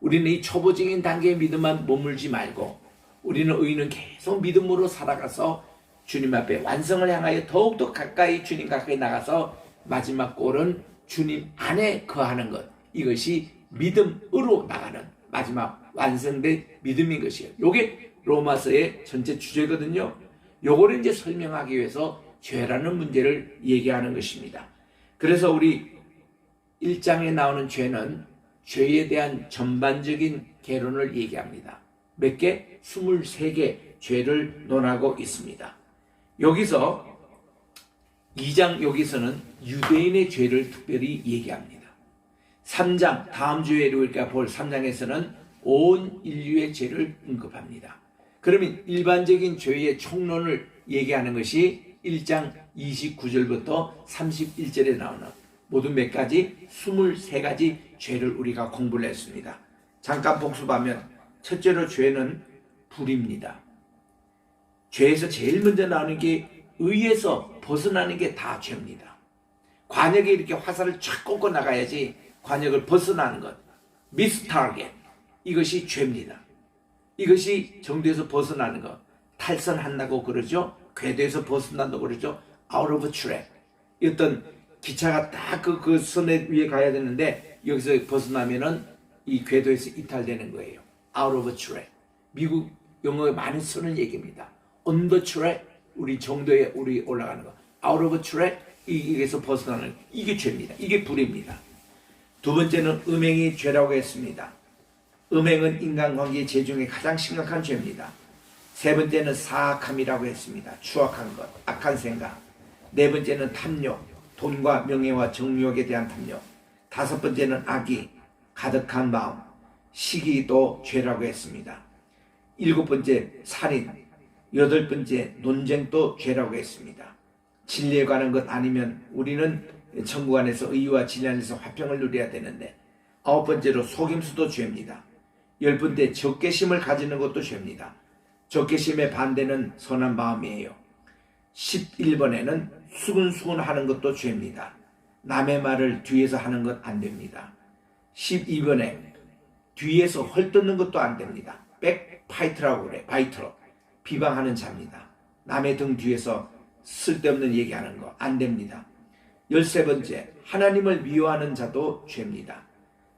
우리는 이 초보적인 단계의 믿음만 머물지 말고 우리는 의인은 계속 믿음으로 살아가서 주님 앞에 완성을 향하여 더욱더 가까이 주님 가까이 나가서 마지막 골은 주님 안에 거하는 것. 이것이 믿음으로 나가는 마지막 완성된 믿음인 것이에요. 이게 로마서의 전체 주제거든요. 요거를 이제 설명하기 위해서 죄라는 문제를 얘기하는 것입니다. 그래서 우리 1장에 나오는 죄는 죄에 대한 전반적인 개론을 얘기합니다. 몇 개? 23개 죄를 논하고 있습니다. 여기서 2장 여기서는 유대인의 죄를 특별히 얘기합니다. 3장 다음 주에 우리가 볼 3장에서는 온 인류의 죄를 언급합니다. 그러면 일반적인 죄의 총론을 얘기하는 것이 1장 29절부터 31절에 나오는 모두 몇 가지? 23가지 죄를 우리가 공부를 했습니다. 잠깐 복습하면 첫째로 죄는 불입니다. 죄에서 제일 먼저 나오는 게 의에서 벗어나는 게 다 죄입니다. 관역에 이렇게 화살을 촥 꽂고 나가야지 관역을 벗어나는 것. 미스 타겟. 이것이 죄입니다. 이것이 정도에서 벗어나는 것. 탈선한다고 그러죠. 궤도에서 벗어난다고 그러죠. out of track. 어떤 기차가 딱 그 선에 위에 가야 되는데 여기서 벗어나면은 이 궤도에서 이탈되는 거예요. out of track. 미국 영어에 많이 쓰는 얘기입니다. on the track. 우리 정도에 우리 올라가는 거. out of track. 이게서 벗어나는 이게 죄입니다. 이게 불입니다. 두 번째는 음행이 죄라고 했습니다. 음행은 인간관계의 죄 중에 가장 심각한 죄입니다. 세 번째는 사악함이라고 했습니다. 추악한 것, 악한 생각. 네 번째는 탐욕, 돈과 명예와 정욕에 대한 탐욕. 다섯 번째는 악이, 가득한 마음, 시기도 죄라고 했습니다. 일곱 번째 살인, 여덟 번째 논쟁도 죄라고 했습니다. 진리에 관한 것 아니면 우리는 천국 안에서 의와 진리 안에서 화평을 누려야 되는데 아홉 번째로 속임수도 죄입니다. 열 번째 적개심을 가지는 것도 죄입니다. 적개심의 반대는 선한 마음이에요. 11번에는 수근수근하는 것도 죄입니다. 남의 말을 뒤에서 하는 것 안 됩니다. 12번에 뒤에서 헐뜯는 것도 안 됩니다. 백파이트라고 그래. 바이트로 비방하는 자입니다. 남의 등 뒤에서 쓸데없는 얘기하는 거 안 됩니다. 13번째 하나님을 미워하는 자도 죄입니다.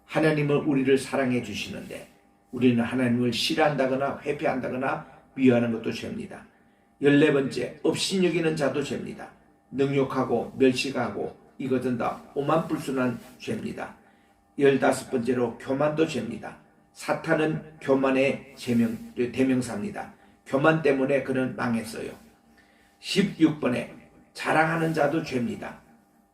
하나님은 우리를 사랑해 주시는데 우리는 하나님을 싫어한다거나 회피한다거나 미워하는 것도 죄입니다. 14번째 업신여기는 자도 죄입니다. 능욕하고 멸시하고 이것은 다 오만불순한 죄입니다. 15번째로 교만도 죄입니다. 사탄은 교만의 대명사입니다. 교만 때문에 그는 망했어요. 16번에 자랑하는 자도 죄입니다.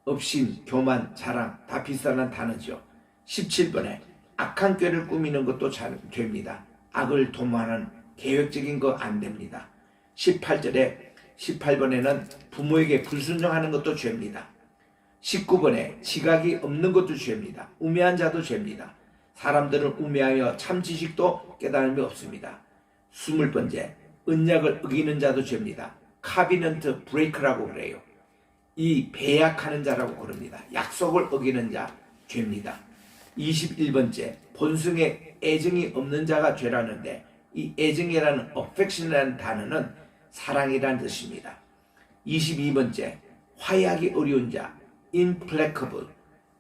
업신, 교만, 자랑 다 비슷한 단어죠. 17번에 악한 꾀를 꾸미는 것도 죄입니다. 악을 도모하는 계획적인 거 안 됩니다. 18번에는 부모에게 불순종하는 것도 죄입니다. 19번에 지각이 없는 것도 죄입니다. 우매한 자도 죄입니다. 사람들은 우매하여 참 지식도 깨달음이 없습니다. 20번째 언약을 어기는 자도 죄입니다. 카비넌트 브레이크라고 그래요. 이 배약하는 자라고 그럽니다. 약속을 어기는 자 죄입니다. 21번째 본성에 애정이 없는 자가 죄라는데 이 애정이라는 affection이라는 단어는 사랑이라는 뜻입니다. 22번째, 화해하기 어려운 자, implacable.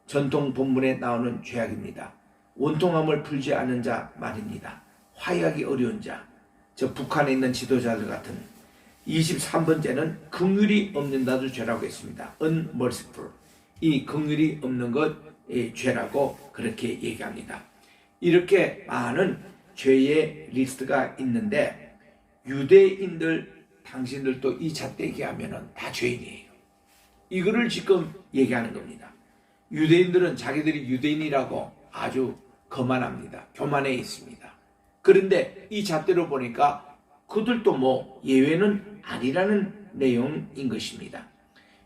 전통 본문에 나오는 죄악입니다. 원통함을 풀지 않은 자 말입니다. 화해하기 어려운 자, 저 북한에 있는 지도자들 같은. 23번째는 긍휼이 없는 자도 죄라고 했습니다. unmerciful. 이 긍휼이 없는 것 죄라고 그렇게 얘기합니다. 이렇게 많은 죄의 리스트가 있는데 유대인들 당신들도 이 잣대 얘기하면 다 죄인이에요. 이거를 지금 얘기하는 겁니다. 유대인들은 자기들이 유대인이라고 아주 거만합니다. 교만해 있습니다. 그런데 이 잣대로 보니까 그들도 뭐 예외는 아니라는 내용인 것입니다.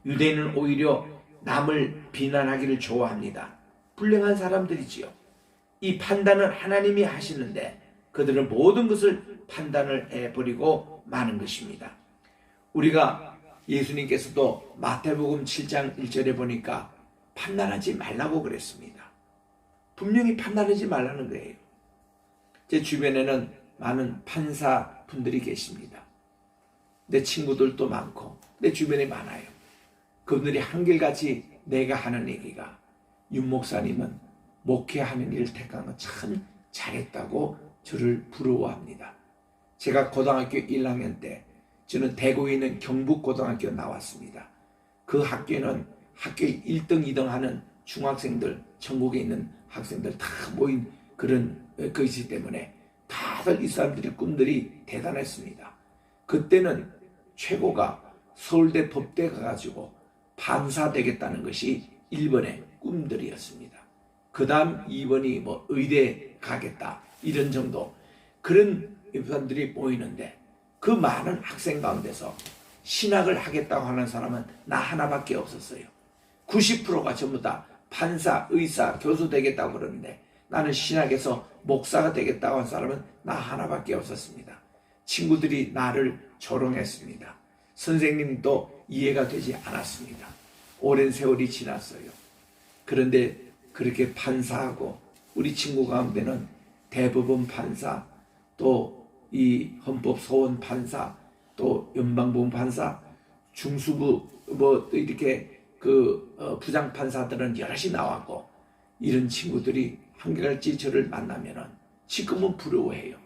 유대인은 오히려 남을 비난하기를 좋아합니다. 불행한 사람들이지요. 이 판단은 하나님이 하시는데 그들은 모든 것을 판단을 해버리고 마는 것입니다. 우리가 예수님께서도 마태복음 7장 1절에 보니까 판단하지 말라고 그랬습니다. 분명히 판단하지 말라는 거예요. 제 주변에는 많은 판사분들이 계십니다. 내 친구들도 많고 내 주변에 많아요. 그분들이 한결같이 내가 하는 얘기가 윤 목사님은 목회하는 일을 택한 건 참 잘했다고 저를 부러워합니다. 제가 고등학교 1학년 때 저는 대구에 있는 경북고등학교 나왔습니다. 그 학교는 학교에 1등, 2등 하는 중학생들, 전국에 있는 학생들 다 모인 그런 것이기 때문에 다들 이 사람들의 꿈들이 대단했습니다. 그때는 최고가 서울대 법대 가가지고 판사 되겠다는 것이 1번의 꿈들이었습니다. 그 다음 2번이 뭐 의대 가겠다 이런 정도 그런 사람들이 모이는데 그 많은 학생 가운데서 신학을 하겠다고 하는 사람은 나 하나밖에 없었어요. 90%가 전부 다 판사, 의사, 교수 되겠다고 그러는데 나는 신학에서 목사가 되겠다고 한 사람은 나 하나밖에 없었습니다. 친구들이 나를 조롱했습니다. 선생님도 이해가 되지 않았습니다. 오랜 세월이 지났어요. 그런데 그렇게 판사하고 우리 친구 가운데는 대법원 판사, 또 이 헌법소원 판사, 또 연방법원 판사, 중수부 뭐 이렇게 부장 판사들은 여럿이 나왔고 이런 친구들이 한결같이 저를 만나면은 지금은 부러워해요.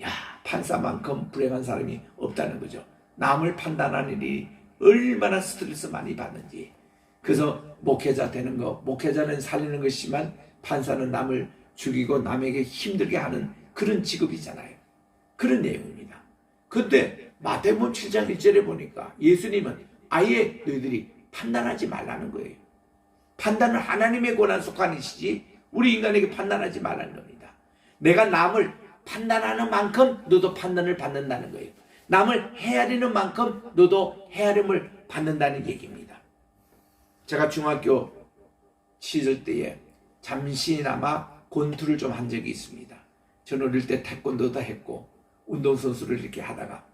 야, 판사만큼 불행한 사람이 없다는 거죠. 남을 판단하는 일이 얼마나 스트레스 많이 받는지. 그래서 목회자 되는 거, 목회자는 살리는 것이지만 판사는 남을 죽이고 남에게 힘들게 하는 그런 직업이잖아요. 그런 내용입니다. 그때 마태복음 7장 1절에 보니까 예수님은 아예 너희들이 판단하지 말라는 거예요. 판단은 하나님의 권한 속한이시지 우리 인간에게 판단하지 말라는 겁니다. 내가 남을 판단하는 만큼 너도 판단을 받는다는 거예요. 남을 헤아리는 만큼 너도 헤아림을 받는다는 얘기입니다. 제가 중학교 시절 때에 잠시나마 권투를 좀 한 적이 있습니다. 저는 어릴 때 태권도도 했고 운동선수를 이렇게 하다가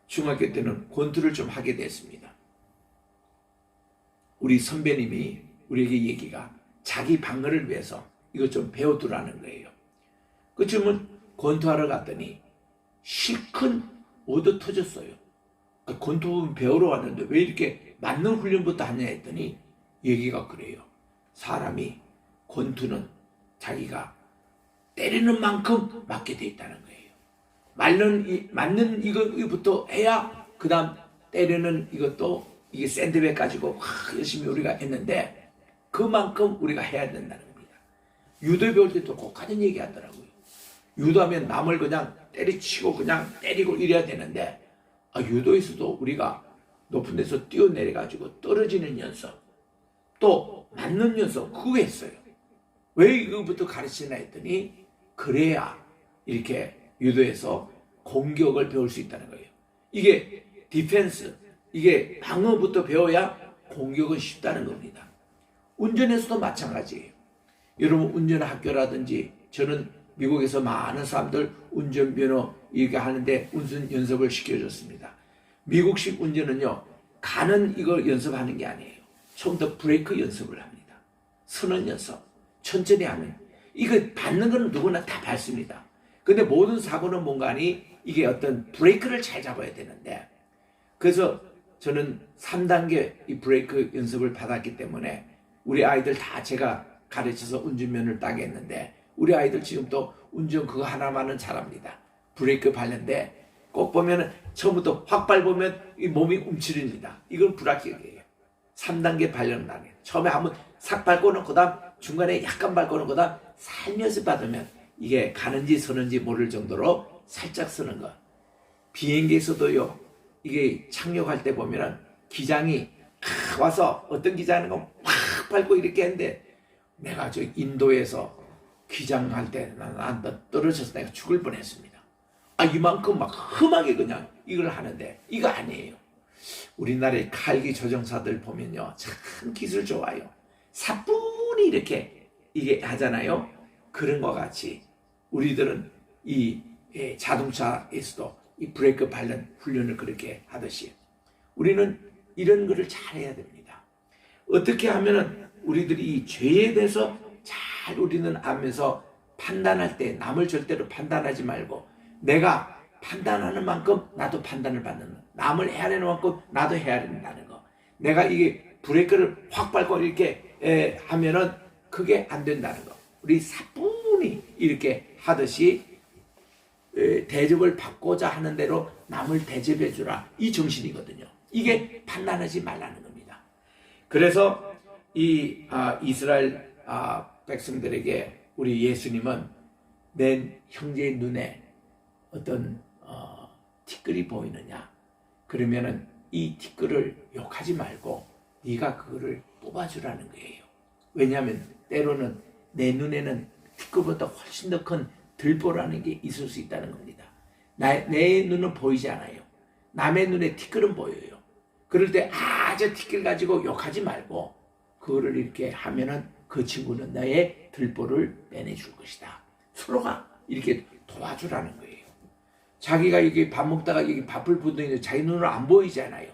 중학교 때는 권투를 좀 하게 됐습니다. 우리 선배님이 우리에게 얘기가 자기 방어를 위해서 이거 좀 배워두라는 거예요. 그쯤은 권투하러 갔더니 실컷 얻어 터졌어요. 권투 배우러 왔는데 왜 이렇게 맞는 훈련부터 하냐 했더니 얘기가 그래요. 사람이 권투는 자기가 때리는 만큼 맞게 돼 있다는 거예요. 맞는 이거부터 해야 그 다음 때리는 이것도 이게 샌드백 가지고 열심히 우리가 했는데 그만큼 우리가 해야 된다는 겁니다. 유도 배울 때도 꼭 하는 얘기 하더라고요. 유도하면 남을 그냥 때리치고 그냥 때리고 이래야 되는데 유도에서도 우리가 높은 데서 뛰어내려가지고 떨어지는 연습 또 맞는 연습 그거 했어요. 왜 이거부터 가르치나 했더니 그래야 이렇게 유도에서 공격을 배울 수 있다는 거예요. 이게 디펜스 이게 방어부터 배워야 공격은 쉽다는 겁니다. 운전에서도 마찬가지예요. 여러분 운전학교라든지 저는 미국에서 많은 사람들 운전면허 이렇게 하는데 운전 연습을 시켜줬습니다. 미국식 운전은요 가는 이걸 연습하는 게 아니에요. 처음부터 브레이크 연습을 합니다. 선언 연습 천천히 하면 이거 밟는 건 누구나 다 밟습니다. 근데 모든 사고는 뭔가니 이게 어떤 브레이크를 잘 잡아야 되는데, 그래서 저는 3단계 이 브레이크 연습을 받았기 때문에 우리 아이들 다 제가 가르쳐서 운전면을 따게 했는데, 우리 아이들 지금 또 운전 그거 하나만은 잘합니다. 브레이크 밟는데 꼭 보면은 처음부터 확 밟으면 이 몸이 움츠립니다. 이건 불합격이에요. 3단계 발령 단계. 처음에 한번 싹 밟고는 그다음 중간에 약간 밟고는 그다음 살며시 받으면 이게 가는지 서는지 모를 정도로 살짝 서는 거. 비행기에서도요. 이게 착륙할 때 보면은 기장이 와서 어떤 기장은 확 밟고 이렇게 했는데, 내가 저 인도에서 기장할 때 난 떨어져서 내가 죽을 뻔했습니다. 이만큼 막 험하게 그냥 이걸 하는데 이거 아니에요. 우리나라의 칼기 조종사들 보면요, 참 기술 좋아요. 사뿐히 이렇게 이게 하잖아요. 그런 것 같이 우리들은 이 자동차에서도 이 브레이크 밟는 훈련을 그렇게 하듯이 우리는 이런 거를 잘해야 됩니다. 어떻게 하면은 우리들이 이 죄에 대해서 잘 우리는 알면서 판단할 때 남을 절대로 판단하지 말고, 내가 판단하는 만큼 나도 판단을 받는 거, 남을 헤아리는 만큼 나도 헤아린다는 거. 내가 이게 브레이크를 확 밟고 이렇게 하면은 그게 안 된다는 거. 우리 사뿐히 이렇게 하듯이 대접을 받고자 하는 대로 남을 대접해 주라, 이 정신이거든요. 이게 판단하지 말라는 겁니다. 그래서 이 이스라엘 백성들에게 우리 예수님은 내 형제의 눈에 어떤 티끌이 보이느냐, 그러면은 이 티끌을 욕하지 말고 네가 그거를 뽑아주라는 거예요. 왜냐하면 때로는 내 눈에는 티끌보다 훨씬 더 큰 들보라는 게 있을 수 있다는 겁니다. 내 눈은 보이지 않아요. 남의 눈에 티끌은 보여요. 그럴 때 저 티끌 가지고 욕하지 말고 그거를 이렇게 하면은 그 친구는 나의 들보를 빼내줄 것이다. 서로가 이렇게 도와주라는 거예요. 자기가 이게 밥 먹다가 이게 밥을 붙는데 자기 눈으로 안 보이잖아요.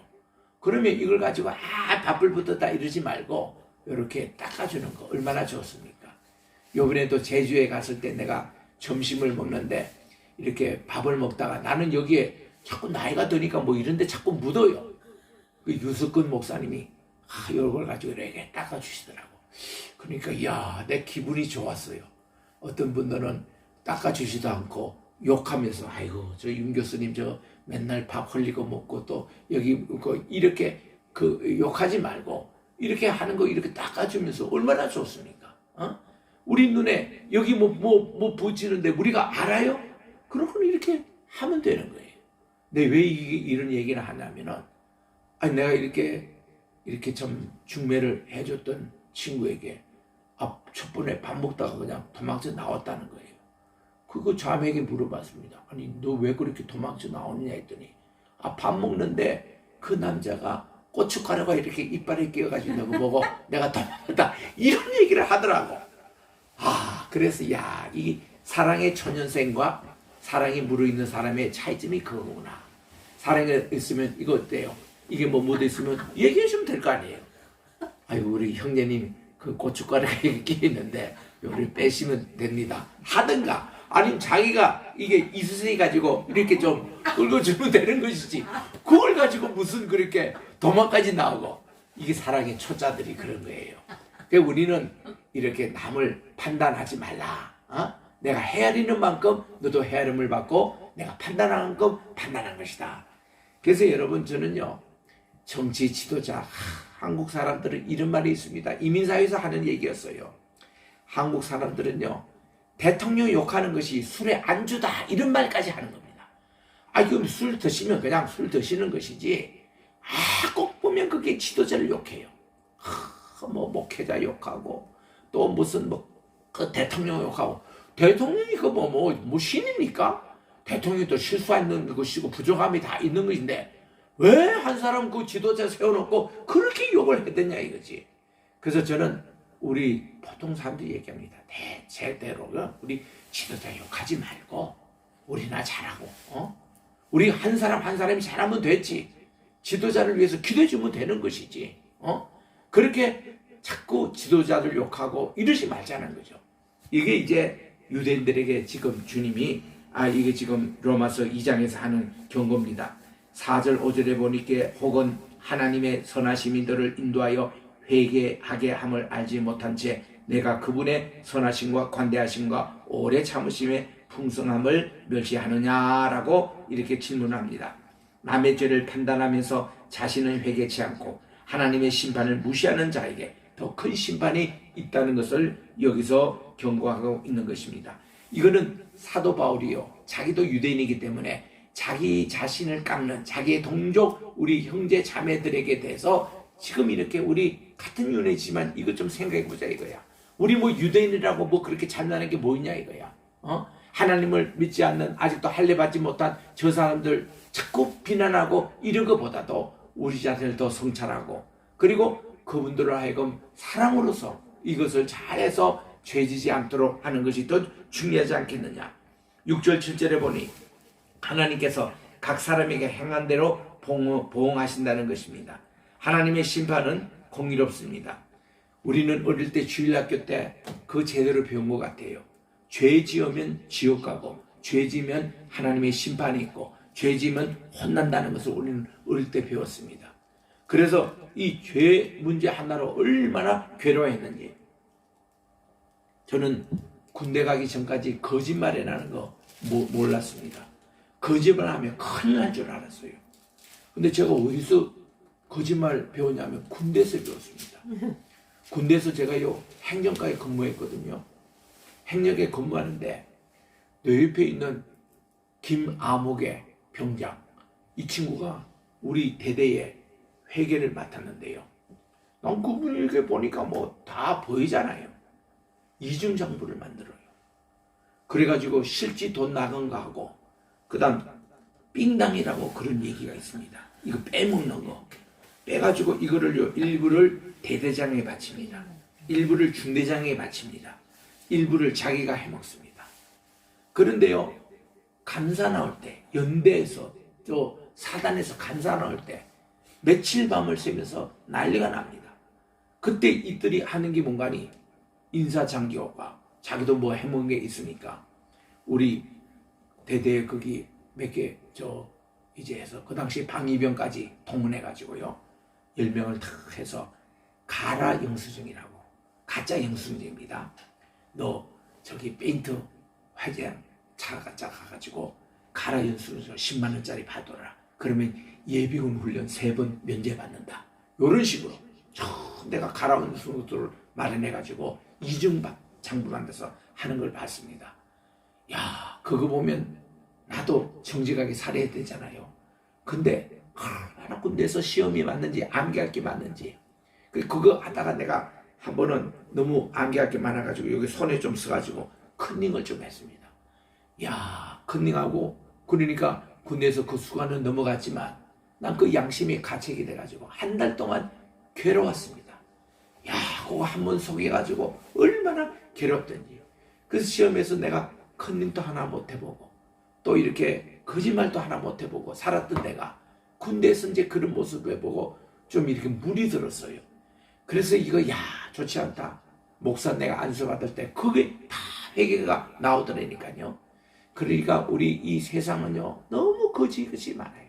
그러면 이걸 가지고 밥을 붙었다 이러지 말고 이렇게 닦아주는 거 얼마나 좋습니까? 요번에도 제주에 갔을 때 내가 점심을 먹는데 이렇게 밥을 먹다가 나는 여기에 자꾸 나이가 드니까 뭐 이런데 자꾸 묻어요. 그 유석근 목사님이 이걸 가지고 이렇게 닦아주시더라고. 그러니까 야, 내 기분이 좋았어요. 어떤 분들은 닦아주지도 않고 욕하면서 아이고 저 윤 교수님 저 맨날 밥 흘리고 먹고 또 여기 이렇게 욕하지 말고 이렇게 하는 거 이렇게 닦아주면서 얼마나 좋습니까? 우리 눈에 여기 뭐 붙이는데 우리가 알아요? 그러고는 이렇게 하면 되는 거예요. 근데 왜 이런 얘기를 하냐면은 내가 이렇게 좀 중매를 해줬던 친구에게 첫 번에 밥 먹다가 그냥 도망쳐 나왔다는 거예요. 그거 자매에게 물어봤습니다. 아니 너 왜 그렇게 도망쳐 나오느냐 했더니 밥 먹는데 그 남자가 고춧가루가 이렇게 이빨에 끼어가지고 너무 보고 내가 도망쳤다 이런 얘기를 하더라고. 그래서 이 사랑의 초년생과 사랑이 무르익는 사람의 차이점이 그거구나. 사랑이 있으면 이거 어때요? 이게 뭐 묻어있으면 얘기해주면 될 거 아니에요. 아이고 우리 형제님 그 고춧가루가 끼어 있는데 요걸 빼시면 됩니다. 하든가 아니면 자기가 이게 이수생이 가지고 이렇게 좀 긁어주면 되는 것이지 그걸 가지고 무슨 그렇게 도망까지 나오고. 이게 사랑의 초자들이 그런 거예요. 그러니까 우리는 이렇게 남을 판단하지 말라. 내가 헤아리는 만큼 너도 헤아림을 받고 내가 판단하는 만큼 판단한 것이다. 그래서 여러분 저는요 정치 지도자 한국 사람들은 이런 말이 있습니다. 이민사회에서 하는 얘기였어요. 한국 사람들은요 대통령 욕하는 것이 술의 안주다 이런 말까지 하는 겁니다. 그럼 술 드시면 그냥 술 드시는 것이지 꼭 보면 그게 지도자를 욕해요. 뭐 목회자 욕하고 또 무슨 그 대통령 욕하고. 대통령이 뭐 신입니까? 대통령이 또 실수하는 것이고 부족함이 다 있는 것인데 왜 한 사람 그 지도자 세워놓고 그렇게 욕을 했겠냐 이거지. 그래서 저는 우리 보통 사람들이 얘기합니다. 제대로 우리 지도자 욕하지 말고 우리나 잘하고 우리 한 사람 한 사람이 잘하면 됐지. 지도자를 위해서 기도해주면 되는 것이지. 그렇게 자꾸 지도자들 욕하고 이러지 말자는 거죠. 이게 이제 유대인들에게 지금 주님이 이게 지금 로마서 2장에서 하는 경고입니다. 4절 5절에 보니까 혹은 하나님의 선하심이 너를 인도하여 회개하게 함을 알지 못한 채 내가 그분의 선하심과 관대하심과 오래 참으심의 풍성함을 멸시하느냐라고 이렇게 질문합니다. 남의 죄를 판단하면서 자신은 회개치 않고 하나님의 심판을 무시하는 자에게 더 큰 심판이 있다는 것을 여기서 경고하고 있는 것입니다. 이거는 사도 바울이요, 자기도 유대인이기 때문에 자기 자신을 깎는 자기의 동족 우리 형제 자매들에게 대해서 지금 이렇게 우리 같은 윤회지만 이것 좀 생각해보자 이거야. 우리 뭐 유대인이라고 뭐 그렇게 잘나는 게 뭐 있냐 이거야. 하나님을 믿지 않는 아직도 할례 받지 못한 저 사람들 자꾸 비난하고 이런 것보다도 우리 자신을 더 성찰하고 그리고 그분들을 하여금 사랑으로서 이것을 잘해서 죄지지 않도록 하는 것이 더 중요하지 않겠느냐. 6절 7절에 보니 하나님께서 각 사람에게 행한 대로 보응하신다는 것입니다. 하나님의 심판은 공의롭습니다. 우리는 어릴 때 주일학교 때 그 제대로 배운 것 같아요. 죄 지으면 지옥 가고 죄 지으면 하나님의 심판이 있고 죄 지으면 혼난다는 것을 우리는 어릴 때 배웠습니다. 그래서 이 죄 문제 하나로 얼마나 괴로워했는지 저는 군대 가기 전까지 거짓말이라는 거 몰랐습니다. 거짓말하면 큰일 날 줄 알았어요. 근데 제가 어디서 거짓말 배웠냐면 군대에서 배웠습니다. 군대에서 제가요 행정과에 근무했거든요. 행정에 근무하는데 내 옆에 있는 김아목의 병장 이 친구가 우리 대대에 회계를 맡았는데요. 난 그분이 이렇게 보니까 뭐 다 보이잖아요. 이중장부를 만들어요. 그래가지고 실지 돈 나간 거 하고 그 다음 삥당이라고 그런 얘기가 있습니다. 이거 빼먹는 거 빼가지고 이거를요 일부를 대대장에 바칩니다. 일부를 중대장에 바칩니다. 일부를 자기가 해먹습니다. 그런데요 감사 나올 때 연대에서 또 사단에서 감사 나올 때 며칠 밤을 새면서 난리가 납니다. 그때 이들이 하는 게 뭔가니 인사장교가 자기도 뭐 해먹은 게 있으니까 우리 대대 거기 몇 개 이제 해서 그 당시 방위병까지 동원해 가지고요 10명을 탁 해서 가라 영수증이라고 가짜 영수증입니다. 너 저기 페인트 화장 차가 가가지고 가라 영수증 10만 원짜리 받아라. 그러면 예비군 훈련 3번 면제받는다. 이런 식으로 내가 가라 영수증을 마련해 가지고 이중박 장부만 돼서 하는 걸 봤습니다. 야 그거 보면 나도 정직하게 살아야 되잖아요. 근데 얼마나 군대에서 시험이 맞는지 암기할 게 맞는지 그거 하다가 내가 한 번은 너무 암기할 게 많아가지고 여기 손에 좀 써가지고 컨닝을 좀 했습니다. 야 컨닝하고 그러니까 군대에서 그 수간은 넘어갔지만 난 그 양심이 가책이 돼가지고 한 달 동안 괴로웠습니다. 야 그거 한 번 속여가지고 얼마나 괴롭던지. 그래서 시험에서 내가 컨닝도 하나 못 해보고 또 이렇게 거짓말도 하나 못 해보고 살았던 내가 군대에서 이제 그런 모습을 보고 좀 이렇게 물이 들었어요. 그래서 이거 야 좋지 않다. 목사 내가 안수 받을 때 그게 다 회개가 나오더라니까요. 그러니까 우리 이 세상은요 너무 거짓이 많아요.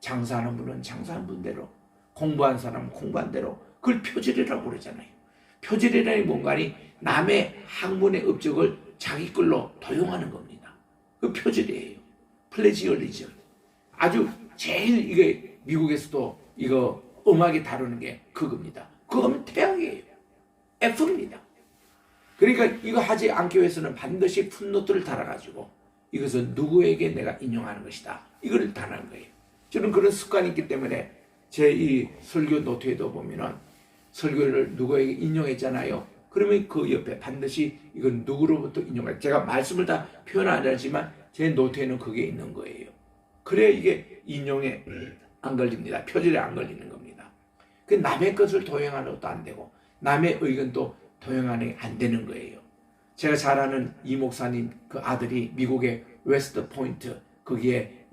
장사하는 분은 장사하는 분대로 공부한 사람은 공부한 대로 그걸 표절이라고 그러잖아요. 표절이라니 뭔가니 남의 학문의 업적을 자기 걸로 도용하는 겁니다. 그 표절이에요. 플래지얼리즘. 아주 제일 이게 미국에서도 이거 음악이 다루는 게 그겁니다. 그거는 태양이에요. F입니다. 그러니까 이거 하지 않기 위해서는 반드시 풋노트를 달아가지고 이것은 누구에게 내가 인용하는 것이다. 이거를 달아는 거예요. 저는 그런 습관이 있기 때문에 제 이 설교 노트에도 보면은 설교를 누구에게 인용했잖아요. 그러면 그 옆에 반드시 이건 누구로부터 인용할 제가 말씀을 다 표현 안 하지만 제 노트에는 그게 있는 거예요. 그래야 이게 인용에 안 걸립니다. 표절에 안 걸리는 겁니다. 그 남의 것을 도용하는 것도 안 되고 남의 의견도 도용하는 게 안 되는 거예요. 제가 잘 아는 이 목사님 그 아들이 미국의 웨스트 포인트 거기에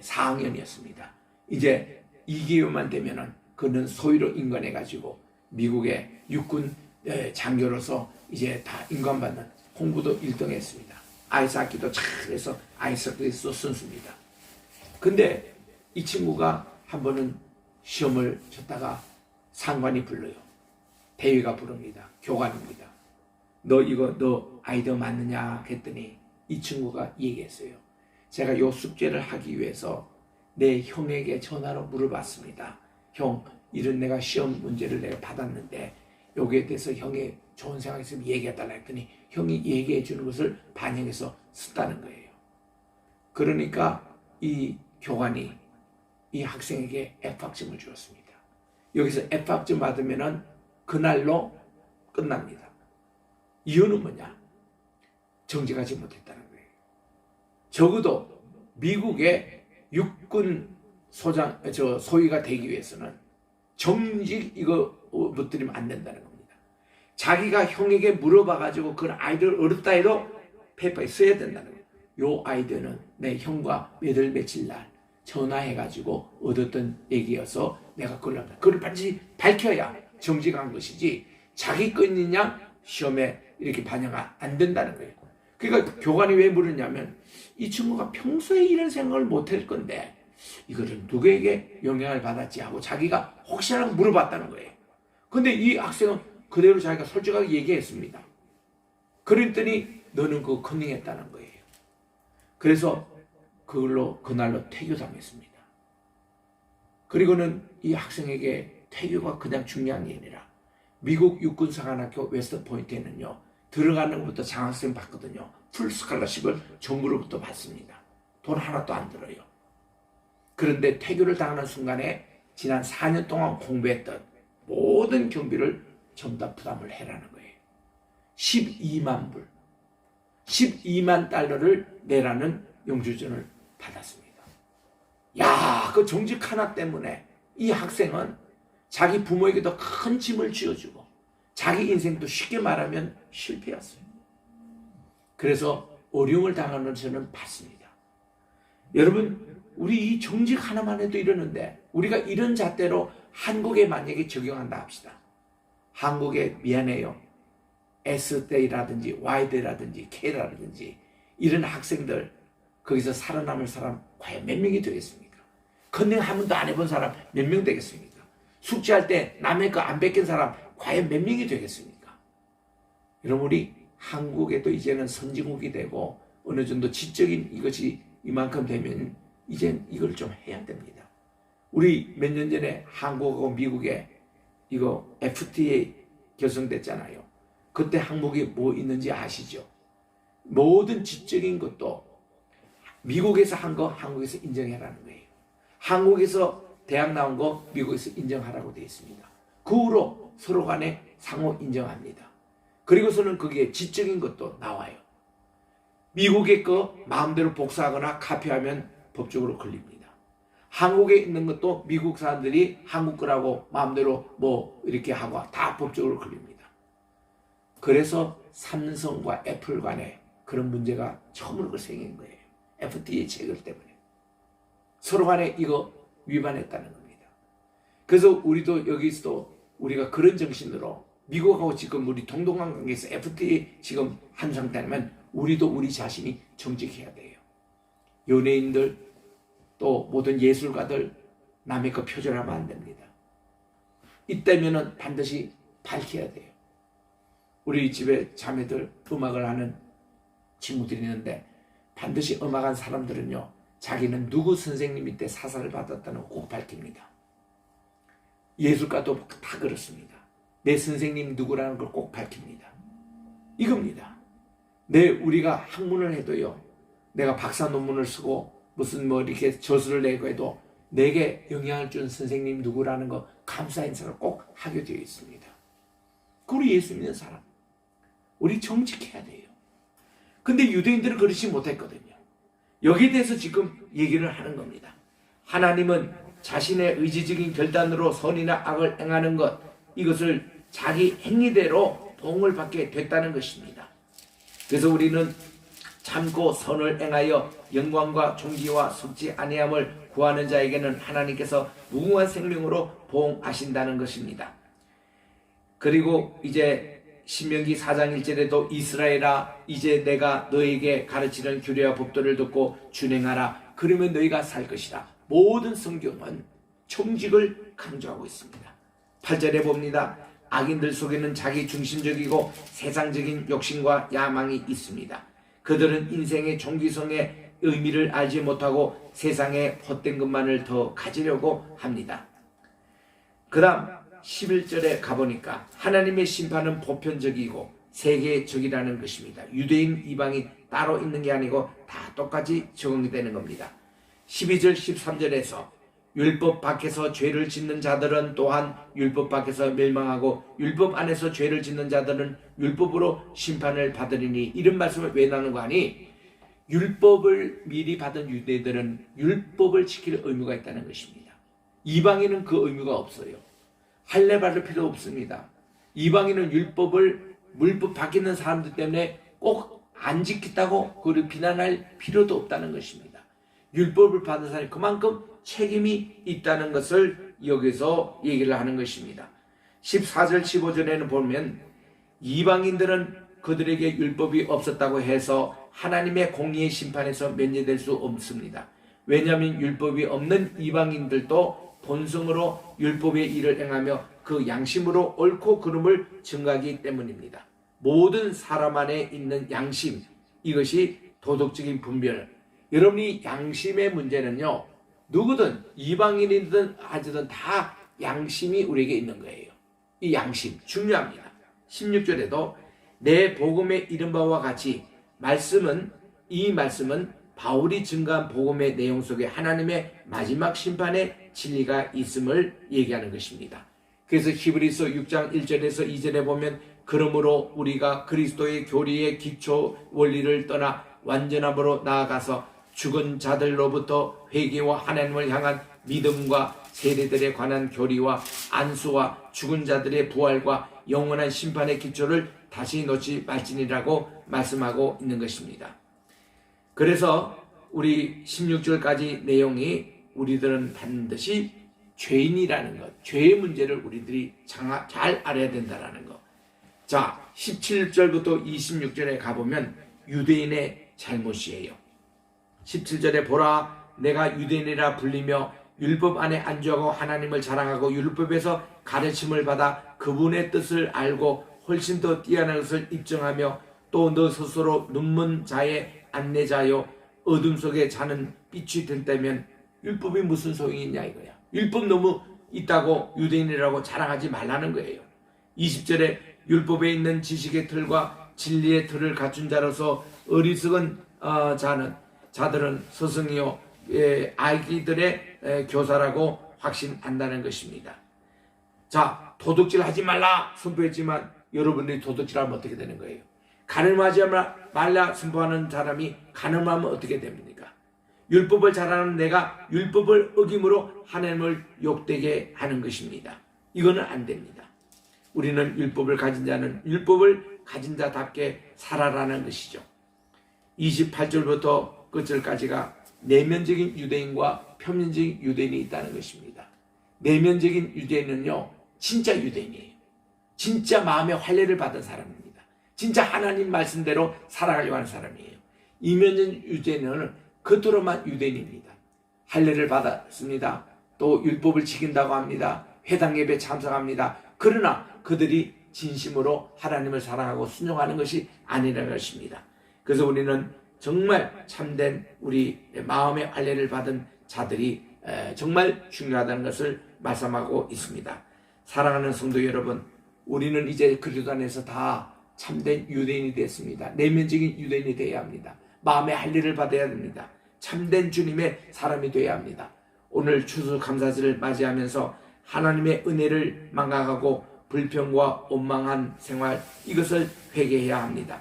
4학년이었습니다. 이제 2개월만 되면은 그는 소위로 임관해 가지고 미국의 육군 장교로서 이제 다 임관받는 공부도 1등 했습니다. 아이스하키도 잘해서 아이스하키도 선수입니다. 근데 이 친구가 한 번은 시험을 쳤다가 상관이 불러요. 대위가 부릅니다. 교관입니다. 너 아이디어 맞느냐 했더니 이 친구가 얘기했어요. 제가 요 숙제를 하기 위해서 내 형에게 전화로 물어봤습니다. 형, 이런 내가 시험 문제를 내가 받았는데 여기에 대해서 형이 좋은 생각이 있으면 얘기해달라 했더니 형이 얘기해 주는 것을 반영해서 쓴다는 거예요. 그러니까 이 교관이 이 학생에게 F학점을 주었습니다. 여기서 F학점 받으면은 그날로 끝납니다. 이유는 뭐냐? 정직하지 못했다는 거예요. 적어도 미국의 육군 소위가 되기 위해서는 정직 이거 못 드리면 안 된다는 겁니다. 자기가 형에게 물어봐가지고 그런 아이디어를 어렵다 해도 페이퍼에 써야 된다는 거예요. 요 아이디어는 내 형과 몇 월 며칠 날 전화해가지고 얻었던 얘기여서 내가 그걸 반드시 밝혀야 정직한 것이지 자기 것이냐 시험에 이렇게 반영 안 된다는 거예요. 그러니까 교관이 왜 물었냐면 이 친구가 평소에 이런 생각을 못할 건데 이거를 누구에게 영향을 받았지 하고 자기가 혹시나 물어봤다는 거예요. 근데 이 학생은 그대로 자기가 솔직하게 얘기했습니다. 그랬더니 너는 그거 컨닝했다는 거예요. 그래서 그날로 퇴교당했습니다. 그리고는 이 학생에게 퇴교가 그냥 중요한 게 아니라 미국 육군사관학교 웨스트포인트에는요 들어가는 것부터 장학생 받거든요. 풀 스칼러십을 정부로부터 받습니다. 돈 하나도 안 들어요. 그런데 퇴교를 당하는 순간에 지난 4년 동안 공부했던 모든 경비를 전부 다 부담을 해라는 거예요. 12만 불, 12만 달러를 내라는 영주증을 받았습니다. 야, 그 정직 하나 때문에 이 학생은 자기 부모에게도 큰 짐을 쥐어주고 자기 인생도 쉽게 말하면 실패였어요. 그래서 어려움을 당하는 저는 봤습니다. 여러분, 우리 이 정직 하나만 해도 이러는데 우리가 이런 잣대로 한국에 만약에 적용한다 합시다. 한국에 미안해요. S대라든지 Y대라든지 K라든지 이런 학생들 거기서 살아남을 사람 과연 몇 명이 되겠습니까? 컨닝 한 번도 안 해본 사람 몇 명 되겠습니까? 숙제할 때 남의 거 안 뺏긴 사람 과연 몇 명이 되겠습니까? 여러분, 우리 한국에도 이제는 선진국이 되고 어느 정도 지적인 이것이 이만큼 되면 이젠 이걸 좀 해야 됩니다. 우리 몇 년 전에 한국하고 미국에 이거 FTA 결성됐잖아요. 그때 항목이 뭐 있는지 아시죠? 모든 지적인 것도 미국에서 한 거 한국에서 인정해라는 거예요. 한국에서 대학 나온 거 미국에서 인정하라고 되어 있습니다. 그 후로 서로 간에 상호 인정합니다. 그리고서는 거기에 지적인 것도 나와요. 미국의 거 마음대로 복사하거나 카피하면 법적으로 걸립니다. 한국에 있는 것도 미국 사람들이 한국 거라고 마음대로 뭐 이렇게 하고 다 법적으로 걸립니다. 그래서 삼성과 애플 간에 그런 문제가 처음으로 생긴 거예요. FTA 체결 때문에. 서로 간에 이거 위반했다는 겁니다. 그래서 우리도 여기서도 우리가 그런 정신으로 미국하고 지금 우리 동등한 관계에서 FTA 지금 한 상태라면 우리도 우리 자신이 정직해야 돼요. 연예인들 또 모든 예술가들 남의 거 표절하면 안 됩니다. 이때면은 반드시 밝혀야 돼요. 우리 집에 자매들 음악을 하는 친구들이 있는데 반드시 음악한 사람들은요 자기는 누구 선생님 밑에 사사를 받았다는 거 꼭 밝힙니다. 예술가도 다 그렇습니다. 내 선생님 누구라는 걸 꼭 밝힙니다. 이겁니다. 우리가 학문을 해도요 내가 박사 논문을 쓰고 무슨 뭐 이렇게 저술을 내고 해도 내게 영향을 준 선생님 누구라는 거 감사 인사를 꼭 하게 되어 있습니다. 우리 예수 믿는 사람 우리 정직해야 돼요. 근데 유대인들은 그렇지 못했거든요. 여기에 대해서 지금 얘기를 하는 겁니다. 하나님은 자신의 의지적인 결단으로 선이나 악을 행하는 것 이것을 자기 행위대로 보응을 받게 됐다는 것입니다. 그래서 우리는 참고 선을 행하여 영광과 존귀와 속지 아니함을 구하는 자에게는 하나님께서 무궁한 생명으로 보응하신다는 것입니다. 그리고 이제 신명기 4장 1절에도 이스라엘아 이제 내가 너에게 가르치는 규례와 법도를 듣고 준행하라. 그러면 너희가 살 것이다. 모든 성경은 청직을 강조하고 있습니다. 8절에 봅니다. 악인들 속에는 자기 중심적이고 세상적인 욕심과 야망이 있습니다. 그들은 인생의 종기성의 의미를 알지 못하고 세상의 헛된 것만을 더 가지려고 합니다. 그 다음 11절에 가보니까 하나님의 심판은 보편적이고 세계적이라는 것입니다. 유대인, 이방인 따로 있는 게 아니고 다 똑같이 적용이 되는 겁니다. 12절 13절에서 율법 밖에서 죄를 짓는 자들은 또한 율법 밖에서 멸망하고 율법 안에서 죄를 짓는 자들은 율법으로 심판을 받으리니, 이런 말씀을 왜 나누고 하니 율법을 미리 받은 유대들은 율법을 지킬 의무가 있다는 것입니다. 이방인은 그 의무가 없어요. 할례 받을 필요 없습니다. 이방인은 율법을 물법 바뀌는 사람들 때문에 꼭 안 지켰다고 그를 비난할 필요도 없다는 것입니다. 율법을 받은 사람이 그만큼 책임이 있다는 것을 여기서 얘기를 하는 것입니다. 14절 15절에는 보면 이방인들은 그들에게 율법이 없었다고 해서 하나님의 공의의 심판에서 면제될 수 없습니다. 왜냐하면 율법이 없는 이방인들도 본성으로 율법의 일을 행하며 그 양심으로 옳고 그름을 증가하기 때문입니다. 모든 사람 안에 있는 양심, 이것이 도덕적인 분별. 여러분이 양심의 문제는요, 누구든 이방인이든 하지든 다 양심이 우리에게 있는 거예요. 이 양심 중요합니다. 16절에도 내 복음에 이른 바와 같이 이 말씀은 바울이 증거한 복음의 내용 속에 하나님의 마지막 심판의 진리가 있음을 얘기하는 것입니다. 그래서 히브리서 6장 1절에서 2절에 보면 그러므로 우리가 그리스도의 교리의 기초 원리를 떠나 완전함으로 나아가서 죽은 자들로부터 회개와 하나님을 향한 믿음과 세례들에 관한 교리와 안수와 죽은 자들의 부활과 영원한 심판의 기초를 다시 놓지 말지니라고 말씀하고 있는 것입니다. 그래서 우리 16절까지 내용이 우리들은 반드시 죄인이라는 것, 죄의 문제를 우리들이 잘 알아야 된다는 것. 자, 17절부터 26절에 가보면 유대인의 잘못이에요. 17절에 보라, 내가 유대인이라 불리며 율법 안에 안주하고 하나님을 자랑하고 율법에서 가르침을 받아 그분의 뜻을 알고 훨씬 더 뛰어난 것을 입증하며 또 너 스스로 눈먼 자의 안내자요 어둠 속에 자는 빛이 된다면 율법이 무슨 소용이 있냐 이거야. 율법 너무 있다고 유대인이라고 자랑하지 말라는 거예요. 20절에 율법에 있는 지식의 틀과 진리의 틀을 갖춘 자로서 어리석은 자들은 스승이요 아기들의 교사라고 확신한다는 것입니다. 자, 도둑질 하지 말라 선포했지만 여러분들이 도둑질하면 어떻게 되는 거예요? 가늠하지 말라 선포하는 사람이 가늠하면 어떻게 됩니까? 율법을 잘하는 내가 율법을 어김으로 하나님을 욕되게 하는 것입니다. 이거는 안 됩니다. 우리는 율법을 가진 자는 율법을 가진 자답게 살아라는 것이죠. 28절부터 끝절까지가 내면적인 유대인과 표면적인 유대인이 있다는 것입니다. 내면적인 유대인은요, 진짜 유대인이에요. 진짜 마음의 할례를 받은 사람입니다. 진짜 하나님 말씀대로 살아가려고 하는 사람이에요. 이면적인 유대인은 겉으로만 유대인입니다. 할례를 받았습니다. 또 율법을 지킨다고 합니다. 회당 예배 참석합니다. 그러나 그들이 진심으로 하나님을 사랑하고 순종하는 것이 아니라는 것입니다. 그래서 우리는 정말 참된 우리 마음의 할례를 받은 자들이 정말 중요하다는 것을 말씀하고 있습니다. 사랑하는 성도 여러분, 우리는 이제 그리스도 안에서 다 참된 유대인이 됐습니다. 내면적인 유대인이 되어야 합니다. 마음의 할례를 받아야 됩니다. 참된 주님의 사람이 되어야 합니다. 오늘 추수감사절을 맞이하면서 하나님의 은혜를 망각하고 불평과 원망한 생활, 이것을 회개해야 합니다.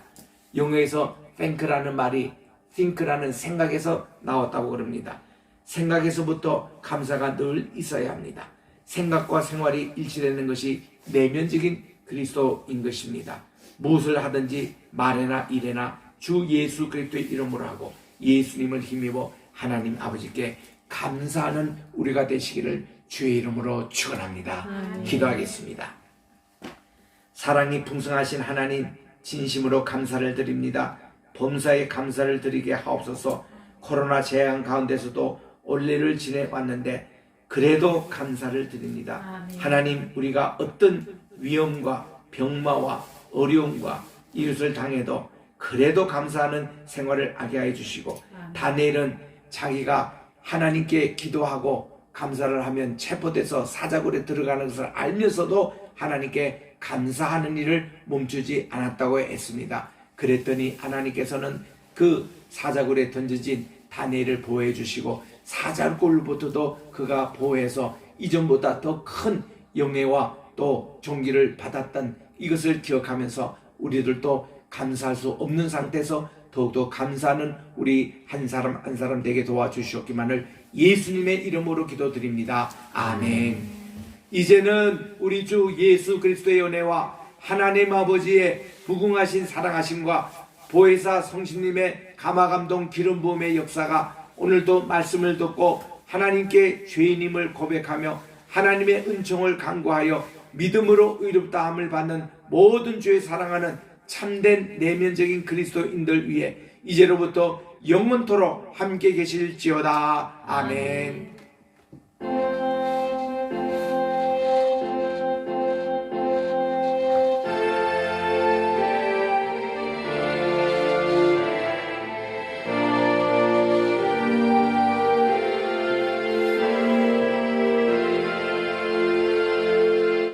영어에서 think라는 말이 think라는 생각에서 나왔다고 그럽니다. 생각에서부터 감사가 늘 있어야 합니다. 생각과 생활이 일치되는 것이 내면적인 그리스도인 것입니다. 무엇을 하든지 말에나 일에나 주 예수 그리스도의 이름으로 하고 예수님을 힘입어 하나님 아버지께 감사하는 우리가 되시기를 주의 이름으로 축원합니다. 기도하겠습니다. 사랑이 풍성하신 하나님, 진심으로 감사를 드립니다. 범사에 감사를 드리게 하옵소서. 코로나 재앙 가운데서도 올해를 지내왔는데 그래도 감사를 드립니다. 아멘. 하나님, 우리가 어떤 위험과 병마와 어려움과 이웃을 당해도 그래도 감사하는 생활을 하게 해 주시고, 아멘. 다니엘은 자기가 하나님께 기도하고 감사를 하면 체포돼서 사자굴에 들어가는 것을 알면서도 하나님께 감사하는 일을 멈추지 않았다고 했습니다. 그랬더니 하나님께서는 그 사자굴에 던져진 다니엘을 보호해 주시고 사자굴로부터도 그가 보호해서 이전보다 더 큰 영예와 또 존귀를 받았던 이것을 기억하면서 우리들도 감사할 수 없는 상태에서 더욱더 감사하는 우리 한 사람 한 사람 되게 도와주시옵기만을 예수님의 이름으로 기도드립니다. 아멘. 이제는 우리 주 예수 그리스도의 은혜와 하나님 아버지의 무궁하신 사랑하심과 보혜사 성신님의 감화감동 기름 부음의 역사가 오늘도 말씀을 듣고 하나님께 죄인임을 고백하며 하나님의 은총을 간구하여 믿음으로 의롭다함을 받는 모든 죄 사랑하는 참된 내면적인 그리스도인들 위해 이제로부터 영원토록 함께 계실지어다. 아멘.